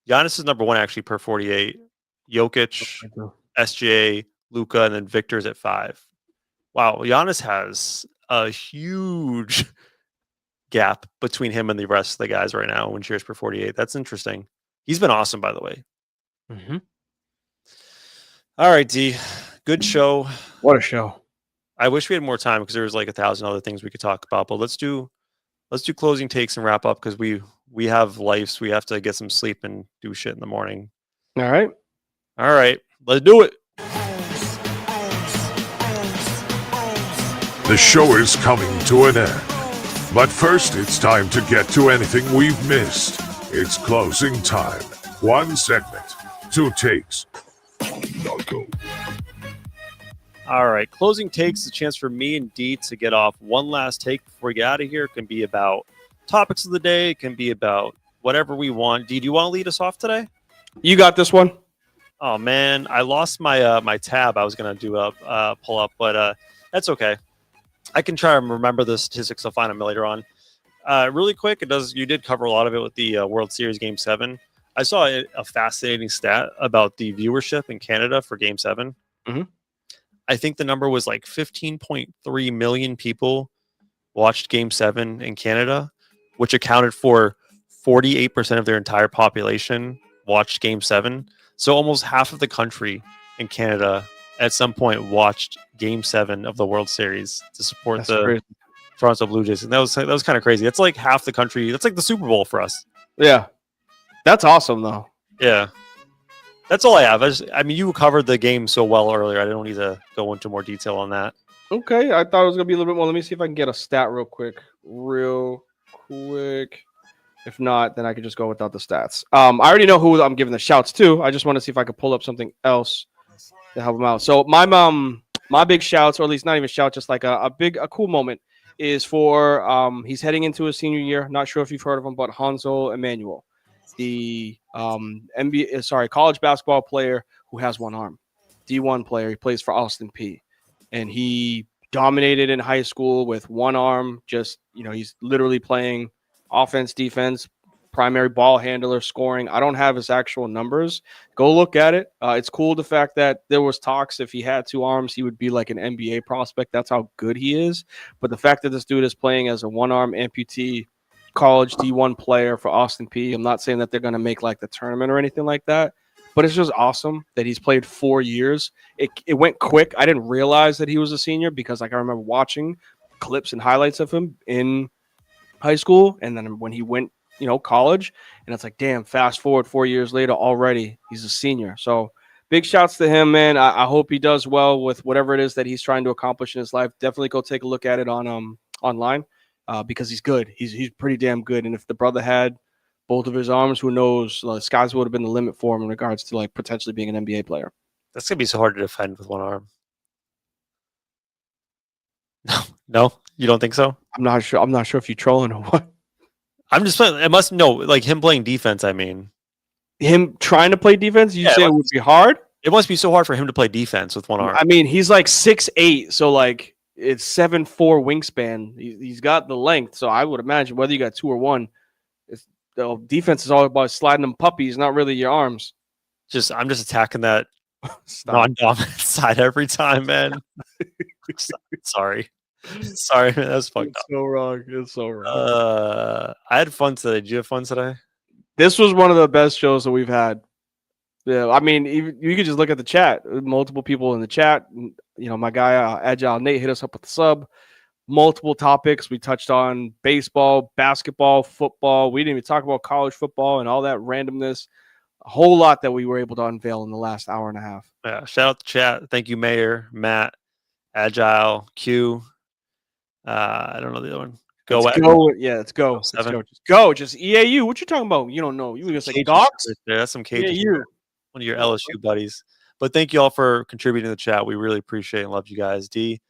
Giannis is number 1 actually per 48. Jokic, SGA, Luka, and then Victor's at 5. Wow, Giannis has a huge gap between him and the rest of the guys right now. Win shares per 48. That's interesting. He's been awesome, by the way. Mm-hmm. All right, D. Good show. What a show. I wish we had more time because there was like 1,000 other things we could talk about. But let's do closing takes and wrap up because we have lives. We have to get some sleep and do shit in the morning. All right. Let's do it. The show is coming to an end. But first, it's time to get to anything we've missed. It's closing time. 1 segment, 2 takes. Go. All right. Closing takes is a chance for me and D to get off one last take before we get out of here. It can be about topics of the day. It can be about whatever we want. D, do you want to lead us off today? You got this one. Oh, man. I lost my my tab I was going to do a pull up, but that's okay. I can try to remember the statistics. I'll find them later on. Really quick, you did cover a lot of it with the World Series Game 7. I saw a fascinating stat about the viewership in Canada for Game 7. Mm-hmm. I think the number was like 15.3 million people watched Game 7 in Canada, which accounted for 48% of their entire population watched Game 7. So almost half of the country in Canada at some point watched Game 7 of the World Series to support the Toronto Blue Jays. And that was kind of crazy. That's like half the country. That's like the Super Bowl for us. Yeah. That's awesome, though. Yeah. That's all I have. I mean, you covered the game so well earlier. I don't need to go into more detail on that. Okay, I thought it was gonna be a little bit more. Let me see if I can get a stat real quick. If not, then I could just go without the stats. I already know who I'm giving the shouts to. I just want to see if I could pull up something else to help him out. So my big shouts, or at least not even shout, just like a cool moment, is for he's heading into his senior year. Not sure if you've heard of him, but Hanzo Emmanuel, the college basketball player who has one arm, D1 player. He plays for Austin P, and he dominated in high school with one arm. Just he's literally playing offense, defense, primary ball handler, scoring. I don't have his actual numbers. Go look at it. It's cool the fact that there was talks if he had two arms, he would be like an NBA prospect. That's how good he is. But the fact that this dude is playing as a one-arm amputee college D1 player for Austin P, I'm not saying that they're going to make like the tournament or anything like that, but it's just awesome that he's played 4 years. It went quick. I didn't realize that he was a senior because like I remember watching clips and highlights of him in high school, and then when he went college, and it's like, damn, fast forward 4 years later already he's a senior. So big shouts to him, man. I hope he does well with whatever it is that he's trying to accomplish in his life. Definitely go take a look at it on online because he's good. He's pretty damn good. And if the brother had both of his arms, who knows, the skies would have been the limit for him in regards to like potentially being an NBA player. That's gonna be so hard to defend with one arm. No, you don't think so? I'm not sure if you're trolling or what. I'm just playing. It must like him playing defense. I mean, him trying to play defense. You say it would be hard. It must be so hard for him to play defense with one arm. I mean, he's like 6'8", so like it's 7'4" wingspan. He's got the length, so I would imagine whether you got two or one, the defense is all about sliding them puppies, not really your arms. I'm just attacking that non-dominant side every time, man. Sorry, man, that's fucked up. It's so wrong. I had fun today. Did you have fun today? This was one of the best shows that we've had. Yeah, I mean, you could just look at the chat. Multiple people in the chat. My guy Agile Nate hit us up with the sub. Multiple topics. We touched on baseball, basketball, football. We didn't even talk about college football and all that randomness. A whole lot that we were able to unveil in the last hour and a half. Yeah, shout out to chat. Thank you, Mayor, Matt, Agile, Q. I don't know the other one. Let's go. Yeah, let's go. Let's go. Just go. Just EAU. What you talking about? You don't know. You were gonna say Docs? That's some Cajuns. EAU. One of your LSU buddies. But thank you all for contributing to the chat. We really appreciate and love you guys. D,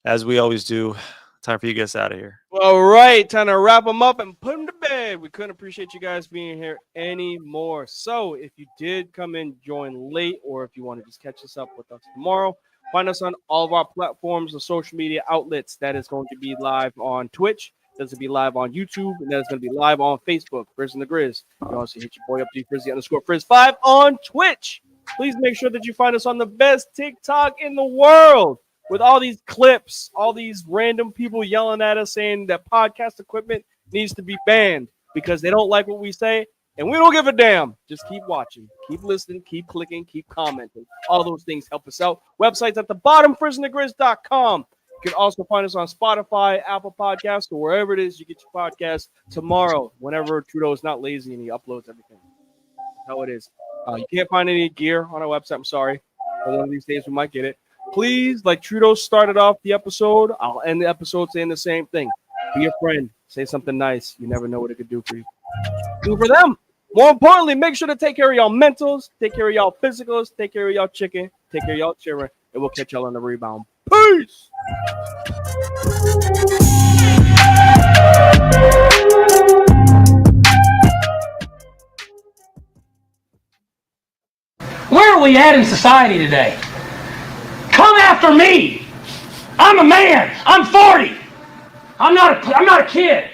as we always do, time for you to get us out of here. All right, time to wrap them up and put them to bed. We couldn't appreciate you guys being here anymore. So if you did come in, join late, or if you want to just catch us up with us tomorrow, find us on all of our platforms and social media outlets. That is going to be live on Twitch. That's going to be live on YouTube, and that's going to be live on Facebook, Frizz and the Grizz. You can also hit your boy up to Frizzy_Frizz5 on Twitch. Please make sure that you find us on the best TikTok in the world with all these clips, all these random people yelling at us saying that podcast equipment needs to be banned because they don't like what we say, and we don't give a damn. Just keep watching, keep listening, keep clicking, keep commenting. All those things help us out. Websites at the bottom, frizzandthegrizz.com. You can also find us on Spotify, Apple Podcasts, or wherever it is you get your podcast tomorrow, whenever Trudeau is not lazy and he uploads everything. That's how it is. You can't find any gear on our website. I'm sorry. But one of these days we might get it. Please, like Trudeau started off the episode, I'll end the episode saying the same thing. Be a friend. Say something nice. You never know what it could do for you. Do for them. More importantly, make sure to take care of y'all mentals, take care of y'all physicals, take care of y'all chicken, take care of y'all children, and we'll catch y'all on the rebound. Peace. Where are we at in society today? Come after me. I'm a man. I'm 40. I'm not a kid.